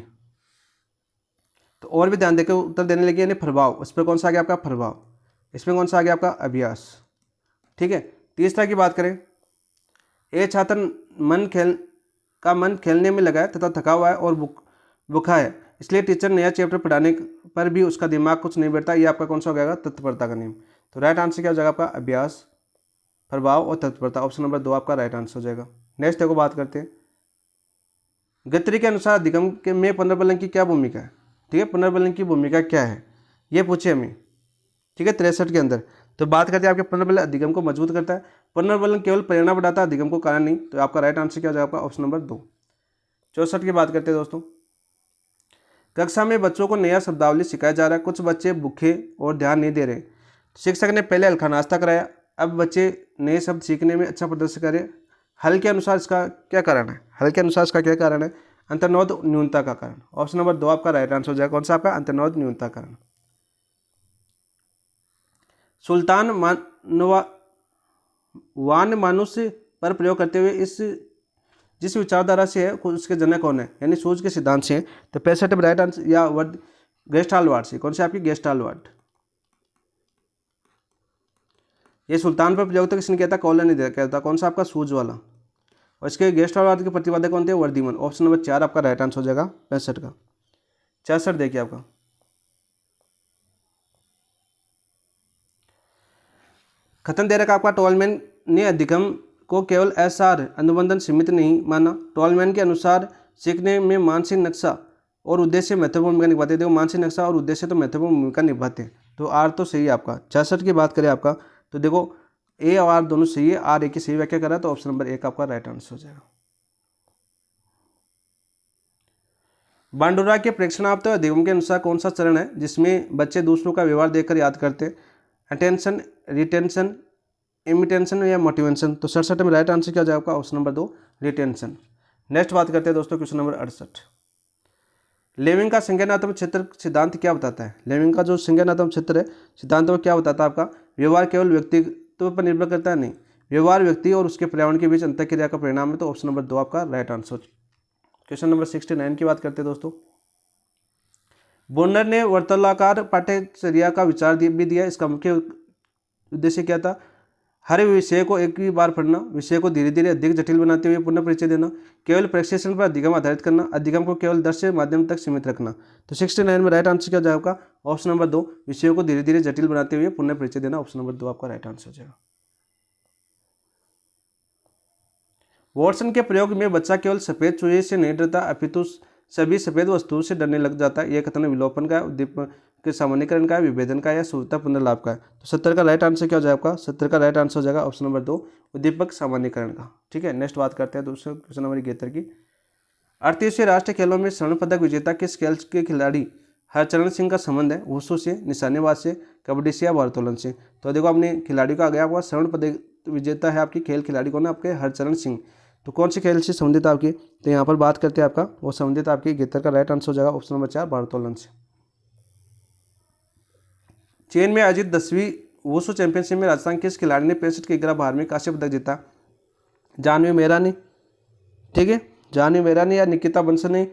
तो और भी ध्यान देकर उत्तर देने लगी यानी प्रभाव, उस पर कौन सा आ गया आपका प्रभाव, इसमें कौन सा आ गया आपका अभ्यास। ठीक है, तीसरा की बात करें, एक छात्र मन खेलने में लगा है तथा थका हुआ है और भूखा है, इसलिए टीचर नया चैप्टर पढ़ाने पर भी उसका दिमाग कुछ नहीं बैठता, ये आपका कौन सा हो गया तत्परता का नियम। तो राइट आंसर क्या हो जाएगा आपका अभ्यास, प्रभाव और तत्परता। ऑप्शन नंबर 2 आपका राइट आंसर हो जाएगा। नेक्स्ट देखो बात करते हैं, गति के अनुसार अधिगम के में पुनर्बलन की क्या भूमिका है। ठीक है, पुनर्बलन की भूमिका क्या है ये पूछे हमें। ठीक है, 63 के अंदर। तो बात करते हैं आपके पुनर्बलन अधिगम को मजबूत करता है, पुनर्बलन केवल प्रेरणा बढ़ाता है, अधिगम को कारण नहीं। तो आपका राइट आंसर क्या हो जाएगा आपका ऑप्शन नंबर 2। 64 की बात करते हैं दोस्तों, कक्षा में बच्चों को नया शब्दावली सिखाया जा रहा है, कुछ बच्चे भूखे और ध्यान नहीं दे रहे। शिक्षक ने पहले हल्का नाश्ता कराया, अब बच्चे नए शब्द सीखने में अच्छा प्रदर्शन करें। हल के अनुसार इसका क्या कारण है, हल के अनुसार इसका क्या कारण है, अंतर्नोद न्यूनता का कारण। ऑप्शन नंबर 2 आपका राइट आंसर हो जाएगा, कौन सा आपका अंतर्नोद न्यूनता कारण। सुल्तान वान मानुष पर प्रयोग करते हुए इस जिस विचारधारा से है उसके जनक कौन है, यानी सूझ के सिद्धांत से। तो 65 राइट आंसर या वर्ड गेस्टाल्ट से, कौन से आपकी गेस्टाल्ट। ये सुल्तान पर प्रयोग तो किसने किया था, कॉलर ने किया था, कौन सा आपका सूझ वाला। और इसके गेस्टाल्ट के प्रतिपादक कौन थे, वर्धीमन। ऑप्शन नंबर 4 आपका राइट आंसर हो जाएगा 65 का। 66 देखिए आपका, कथन दे रखा आपका टोलमैन ने अधिगम को केवल एसआर अनुबंधन सीमित नहीं माना। टोलमैन के अनुसार सीखने में मानसिक नक्शा और उद्देश्य महत्वपूर्ण भूमिका निभाते। देखो मानसिक नक्शा और उद्देश्य तो महत्वपूर्ण भूमिका निभाते हैं, तो आर तो सही है आपका। 66 की बात करें आपका, तो देखो ए और आर दोनों सही है, आर ए की सही व्याख्या करा, तो ऑप्शन नंबर 1 आपका राइट आंसर हो जाएगा। बांडुरा के प्रेक्षणार्थ अधिगम के अनुसार कौन सा चरण है जिसमें बच्चे दूसरों का व्यवहार देखकर याद करते हैं। अटेंशन, रिटेंशन, इमिटेंशन या मोटिवेशन। तो 67 में राइट आंसर क्या हो जाएगा आपका ऑप्शन नंबर 2 रिटेंशन। नेक्स्ट बात करते हैं दोस्तों क्वेश्चन नंबर 68। लेविंग का संज्ञानात्मक क्षेत्र सिद्धांत क्या बताता है? लेविंग का जो संज्ञानात्मक क्षेत्र है सिद्धांत वो क्या बताता है आपका? व्यवहार केवल व्यक्तित्व पर निर्भर करता है? नहीं, व्यवहार व्यक्ति और उसके पर्यावरण के बीच अंतःक्रिया का परिणाम है। तो ऑप्शन नंबर 2 आपका राइट आंसर। क्वेश्चन नंबर 69 की बात करते हैं दोस्तों। बोर्नर ने वर्तुलाकार पाठ्यचर्या का विचार भी दिया। इसका मुख्य उद्देश्य क्या था? हर विषय को एक ही बार पढ़ना, विषय को धीरे धीरे अधिक जटिल बनाते हुए पुनः परिचय देना, केवल प्रशिक्षण पर अधिगम आधारित करना, अधिगम को केवल दृश्य माध्यम तक सीमित रखना। तो 69 में राइट आंसर क्या हो जाएगा? ऑप्शन नंबर 2 विषयों को धीरे धीरे जटिल बनाते हुए पुनः परिचय देना। ऑप्शन नंबर 2 आपका राइट आंसर हो जाएगा। वॉटसन के प्रयोग में बच्चा केवल सफेद चूहे से नहीं डरता अपितु सभी सफेद वस्तुओं से डरने लग जाता है। यह कथन विलोपन का, उद्दीपक के सामान्यकरण का, विभेदन का या शुद्धता पुनर्लाभ का है। तो 70 का राइट आंसर क्या हो जाएगा आपका? 70 का राइट आंसर हो जाएगा ऑप्शन नंबर 2 उद्दीपक सामान्यकरण का। ठीक है, नेक्स्ट बात करते हैं दूसरे क्वेश्चन नंबर 71 की। 38वें राष्ट्रीय खेलों में स्वर्ण पदक विजेता किस खेल के खिलाड़ी हरचरण सिंह का संबंध है? वुशु से, निशानेबाज से, कबड्डी से या भारोत्तोलन से? तो देखो आपने खिलाड़ी का आ गया, आपका स्वर्ण पदक विजेता है आपकी खेल खिलाड़ी कौन है? आपके हरचरण सिंह। तो कौन से खेल से संबंधित आपकी? तो यहाँ पर बात करते हैं आपका वो संबंधित आपकी 71 का राइट आंसर हो जाएगा ऑप्शन नंबर 4 भारोत्तोलन से। चीन में आयोजित 10वीं वुशु चैंपियनशिप में राजस्थान किस खिलाड़ी ने 65 किलोग्राम भार में कांस्य पदक जीता? जानवी मेहरानी, ठीक है, जानवी मेहरानी या निकिता बंसल,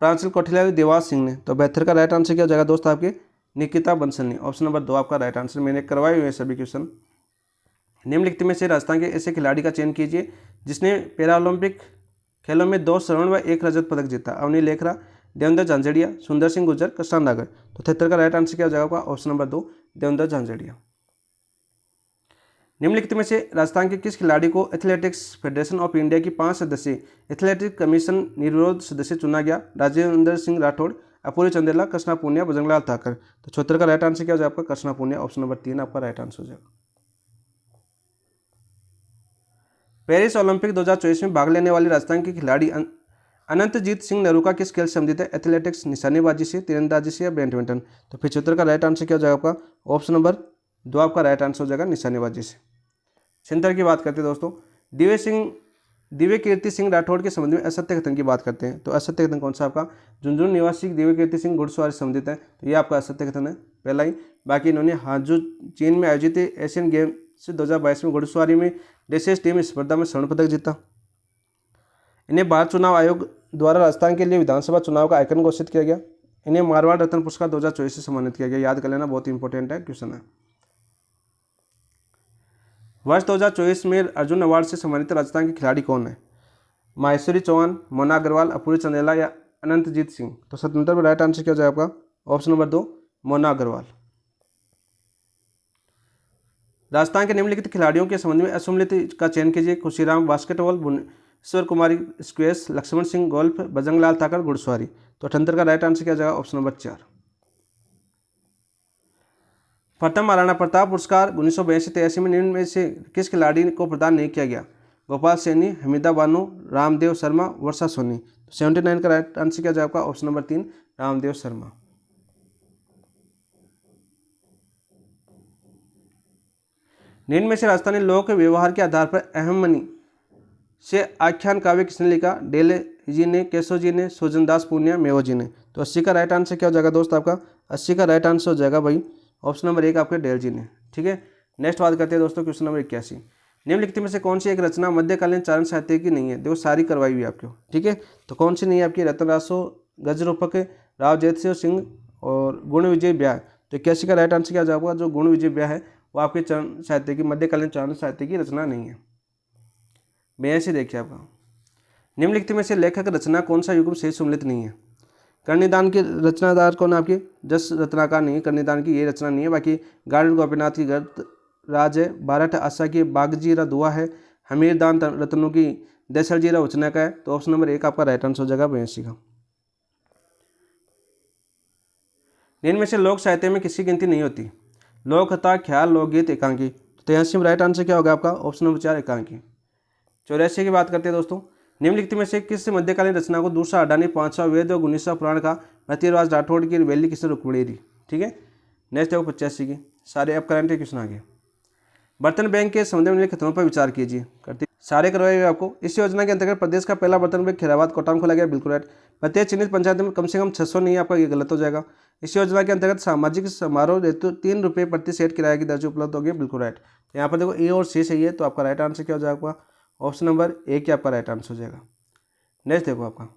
प्रांशुल कौटिल्या, देवास सिंह ने? तो 72 का राइट आंसर क्या हो जाएगा दोस्त आपके? निकिता बंसल ने। ऑप्शन नंबर 2 आपका राइट आंसर। मैंने करवाए हुए सभी क्वेश्चन। निम्नलिखित में से राजस्थान के ऐसे खिलाड़ी का चयन कीजिए जिसने पैरालंपिक खेलों में 2 स्वर्ण व 1 रजत पदक जीता। अवनी लेखरा, देवेंद्र झांझड़िया, सुंदर सिंह गुर्जर, कृष्णा नागर। तो 73 का राइट आंसर क्या हो जाएगा आपका? ऑप्शन नंबर 2 देवेंद्र झांझड़िया। निम्नलिखित में से राजस्थान के किस खिलाड़ी को एथलेटिक्स फेडरेशन ऑफ इंडिया की 5 सदस्यीय एथलेटिक्स कमीशन निर्विरोध सदस्य चुना गया? राजेंद्र सिंह राठौड़, अपूर्व चंदेला, कृष्णा पूनिया, बजरंगलाल थाकर। तो 74 का राइट आंसर क्या हो जाएगा आपका? कृष्णा पूनिया। ऑप्शन नंबर 3 आपका राइट आंसर हो जाएगा। पेरिस ओलंपिक 2024 में भाग लेने वाली राजस्थान के खिलाड़ी अनंतजीत सिंह नरूका किस खेल से संबंधित है? एथलेटिक्स, निशानेबाजी से, तीरंदाजी से या बैडमिंटन? तो 75 का राइट आंसर क्या हो जाएगा आपका? ऑप्शन नंबर 2 आपका राइट आंसर हो जाएगा निशानेबाजी से। 76 की बात करते हैं दोस्तों। दिव्य कीर्ति सिंह राठौड़ के संबंध में असत्य कथन की बात करते हैं। तो असत्य कथन कौन सा आपका? झुंझुनू निवासी दिव्य कीर्ति सिंह घुड़सवारी से संबंधित है। तो ये आपका असत्य कथन है पहला ही। बाकी इन्होंने हांजू चीन में आयोजित एशियन गेम्स 2022 में घुड़सवारी में ड्रेसेस टीम स्पर्धा में स्वर्ण पदक जीता। इन्हें भारत चुनाव आयोग द्वारा राजस्थान के लिए विधानसभा चुनाव का आइकन घोषित किया गया। इन्हें मारवाड़ रत्न पुरस्कार 2024 से सम्मानित किया गया। याद कर लेना, बहुत इंपॉर्टेंट है क्वेश्चन है। वर्ष 2024 में अर्जुन अवार्ड से सम्मानित राजस्थान के खिलाड़ी कौन है? माहेश्वरी चौहान, मोना अग्रवाल, अपूर्व चंदेला या अनंतजीत सिंह? तो 77 में राइट आंसर क्या हो जाएगा आपका? Option number 2 Mona Agarwal. राजस्थान के निम्नलिखित खिलाड़ियों के संबंध में असम्मिलित का चयन कीजिए। खुशीराम बास्केटबॉल, भुवनेश्वर कुमारी स्क्वैश, लक्ष्मण सिंह गोल्फ, बजरंगलाल थाकर घुड़सवारी। तो 78 का राइट आंसर क्या जाएगा? Option number 4। प्रथम महाराणा प्रताप पुरस्कार 1982-83 में निम्न में से किस खिलाड़ी को प्रदान नहीं किया गया? गोपाल सैनी, हमीदा बानो, रामदेव शर्मा, वर्षा सोनी। तो 79 का राइट आंसर क्या जाएगा आपका? Option number 3 Ramdev Sharma. निम्न में से राजस्थानी लोक व्यवहार के आधार पर अहमनी से आख्यान काव्य किसने लिखा? डेले जी ने, केशव जी ने, सुजनदास पूनिया, मेवो जी ने। तो 80 का राइट आंसर क्या हो जाएगा दोस्त आपका? 80 का राइट आंसर हो जाएगा भाई ऑप्शन नंबर 1 आपके डेल जी ने। ठीक है, नेक्स्ट बात करते हैं दोस्तों क्वेश्चन नंबर 81। निम्नलिखित में से कौन सी एक रचना मध्यकालीन चारण साहित्य की नहीं है? देखो सारी करवाई हुई आपको। ठीक है, तो कौन सी नहीं है आपकी? रतनरासो, गजरूपक, राव जयसिंह सिंह और गुण विजय ब्याह। तो 81 का राइट आंसर क्या जाएगा? जो गुण विजय ब्याह है वो आपके चरण साहित्य की, मध्यकालीन चारण साहित्य की रचना नहीं है। 82 देखिए आपका। निम्नलिखित में से लेखक रचना कौन सा युग्म से सम्मिलित नहीं है? कर्णिदान के रचनादार कौन आपके? जस रत्नाकर नहीं है, कर्णिदान की ये रचना नहीं है। बाकी गार्डन गोपीनाथ की गर्द राज है, बारठ आशा की बागजीरा दुआ है, हमीरदान रत्नों की दशरजीरा उचना का है। तो ऑप्शन नंबर 1 आपका राइट आंसर हो जाएगा 82 का। निम्न में से लोक साहित्य में किसकी गिनती नहीं होती? लोक कथा, ख्याल, लोकगीत, एकांकी। तो 83 में राइट आंसर क्या होगा आपका? ऑप्शन नंबर 4 एकांकी। 84 की बात करते हैं दोस्तों। निम्नलिखित में से किस मध्यकालीन रचना को दूसरा अडानी, पांचवा वेद और 19वां पुराण का मतिराज राठौड़ की रवेली किसने रुकमणी दी? ठीक है, नेक्स्ट है वो 85 की। सारे अब करंट क्वेश्चन आ गए। बर्तन बैंक के संबंध में निम्नलिखित कथनों पर विचार कीजिए। करते सारे करवाए हुए आपको। इस योजना के अंतर्गत प्रदेश का पहला बर्तन बैंक खैराबाद कोटा में खोला गया, बिल्कुल राइट। प्रत्येक चिन्हित पंचायत में कम से कम 600 नहीं, आपका ये गलत हो जाएगा। इस योजना के अंतर्गत सामाजिक समारोह हेतु 3 रुपये प्रति सेट किराए की दर से उपलब्ध होगी, बिल्कुल राइट। यहाँ पर देखो ए और सी सही है, तो आपका राइट आंसर क्या हो जाएगा? आपका ऑप्शन नंबर ए क्या आपका राइट आंसर हो जाएगा। नेक्स्ट देखो आपका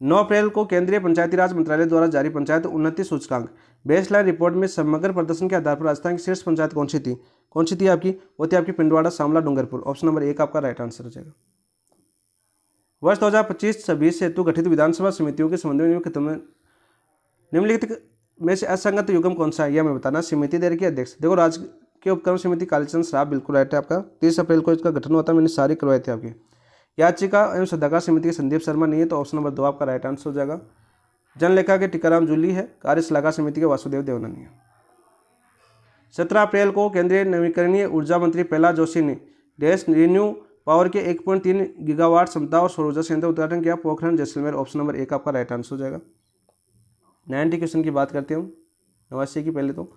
9 अप्रैल को केंद्रीय पंचायती राज मंत्रालय द्वारा जारी पंचायत उन्नति सूचकांक बेसलाइन रिपोर्ट में समग्र प्रदर्शन के आधार पर राजस्थान की शीर्ष पंचायत कौन सी थी? कौन सी थी आपकी? वो थी आपकी पिंडवाड़ा, शामला, डूंगरपुर। ऑप्शन नंबर एक आपका राइट आंसर हो जाएगा। वर्ष 2025-26 हेतु गठित विधानसभा समितियों के संबंध में निम्नलिखित में से असंगत युग्म कौन सा है? यह मैं बताना। समिति दे रखी है अध्यक्ष, देखो राज्य के उपक्रम समिति कालीचंद श्राप, बिल्कुल राइट है आपका। 30 अप्रैल को इसका गठन हुआ था, मैंने सारी करवाए थे आपके। याचिका एवं सदाकार समिति के संदीप शर्मा नहीं है, तो ऑप्शन नंबर 2 आपका राइट आंसर हो जाएगा। जनलेखा के टीकाराम जूली है। कार्य सलाहकार समिति के वासुदेव देवनानी है। 17 अप्रैल को केंद्रीय नवीकरणीय ऊर्जा मंत्री प्रहलाद जोशी ने देश रिन्यू पावर के 1.3 गीगावाट क्षमता और सौर ऊर्जा संयंत्र उद्घाटन किया, पोखरण जैसलमेर। ऑप्शन नंबर 1 आपका राइट आंसर हो जाएगा। 90 क्वेश्चन की बात करते हैं 89 की। पहले तो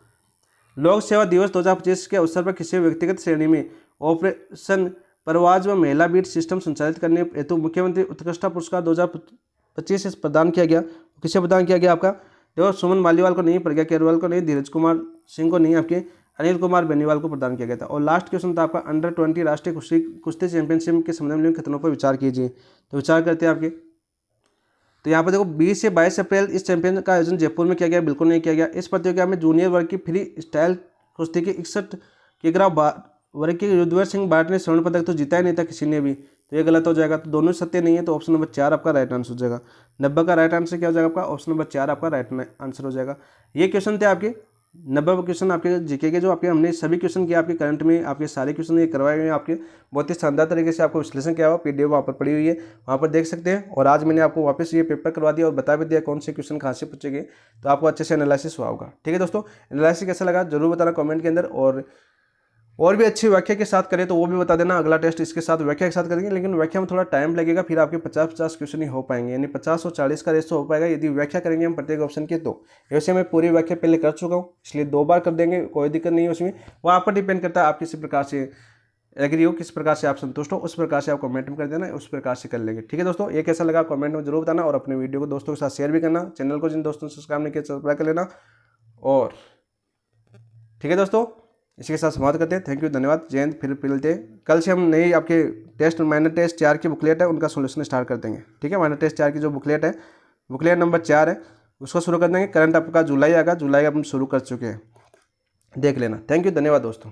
लोक सेवा दिवस 2025 के अवसर पर किसी व्यक्तिगत श्रेणी में ऑपरेशन परवाज व महिला बीट सिस्टम संचालित करने हेतु मुख्यमंत्री उत्कृष्टता पुरस्कार 2025 से प्रदान किया गया। किसे प्रदान किया गया? आपका देखो सुमन मालीवाल को नहीं, प्रज्ञा केरवाल को नहीं, धीरज कुमार सिंह को नहीं, आपके अनिल कुमार बेनीवाल को प्रदान किया गया था। और लास्ट क्वेश्चन था आपका अंडर 20 राष्ट्रीय कुश्ती चैंपियनशिप के संबंध में कथनों पर विचार कीजिए। तो विचार करते हैं आपके। तो यहाँ पर देखो 20 से 22 अप्रैल इस चैंपियन का आयोजन जयपुर में किया गया, बिल्कुल नहीं किया गया। इस प्रतियोगिता में जूनियर वर्ग की फ्री स्टाइल कुश्ती के 61 किलोग्राम वर्ग के युद्धवीर सिंह बाट ने स्वर्ण पदक तो जीता ही नहीं था किसी ने भी, तो ये गलत हो जाएगा। तो दोनों सत्य नहीं है, तो ऑप्शन नंबर 4 आपका राइट आंसर हो जाएगा। 90 का राइट आंसर क्या हो जाएगा? आपका ऑप्शन नंबर 4 आपका राइट आंसर हो जाएगा। ये क्वेश्चन थे आपके 90 क्वेश्चन आपके जीके के, जो आपके हमने सभी क्वेश्चन किए आपके करंट में, आपके सारे क्वेश्चन ये करवाए हुए हैं आपके। बहुत ही शानदार तरीके से आपको विश्लेषण किया हुआ पीडीएफ वहाँ पर पड़ी हुई है, वहाँ पर देख सकते हैं। और आज मैंने आपको वापस ये पेपर करवा दिया और बता भी दिया कौन से क्वेश्चन कहाँ से पूछेंगे, तो आपको अच्छे से एनालिसिस हुआ होगा। ठीक है दोस्तों, एनालिसिस कैसा लगा जरूर बताना कमेंट के अंदर। और भी अच्छी व्याख्या के साथ करें तो वो भी बता देना। अगला टेस्ट इसके साथ व्याख्या के साथ करेंगे, लेकिन व्याख्या में थोड़ा टाइम लगेगा, फिर आपके 50-50 क्वेश्चन ही हो पाएंगे, यानी 50 और 40 का रेशो हो पाएगा यदि व्याख्या करेंगे हम प्रत्येक ऑप्शन की। तो वैसे मैं पूरी व्याख्या पहले कर चुका हूँ, इसलिए 2 बार कर देंगे, कोई दिक्कत नहीं है उसमें। वो आप पर डिपेंड करता है, आप किसी प्रकार से एग्री हो, किस प्रकार से आप संतुष्ट हो, उस प्रकार से आप कमेंट में कर देना, उस प्रकार से कर लेंगे। ठीक है दोस्तों, ये कैसा लगा कमेंट में जरूर बताना, और अपने वीडियो को दोस्तों के साथ शेयर भी करना। चैनल को जिन दोस्तों ने सब्सक्राइब नहीं किया सब्सक्राइब कर लेना। और ठीक है दोस्तों, इसी के साथ समाप्त करते हैं। थैंक यू, धन्यवाद, जय हिंद। फिर मिलते हैं कल से। हम नई आपके टेस्ट माइनर टेस्ट 4 की बुकलेट है उनका सोल्यूशन स्टार्ट कर देंगे। ठीक है, माइनर टेस्ट 4 की जो बुकलेट है, बुकलेट नंबर 4 है, उसको शुरू कर देंगे। करंट आपका जुलाई आएगा, जुलाई हम शुरू कर चुके हैं, देख लेना। थैंक यू, धन्यवाद दोस्तों।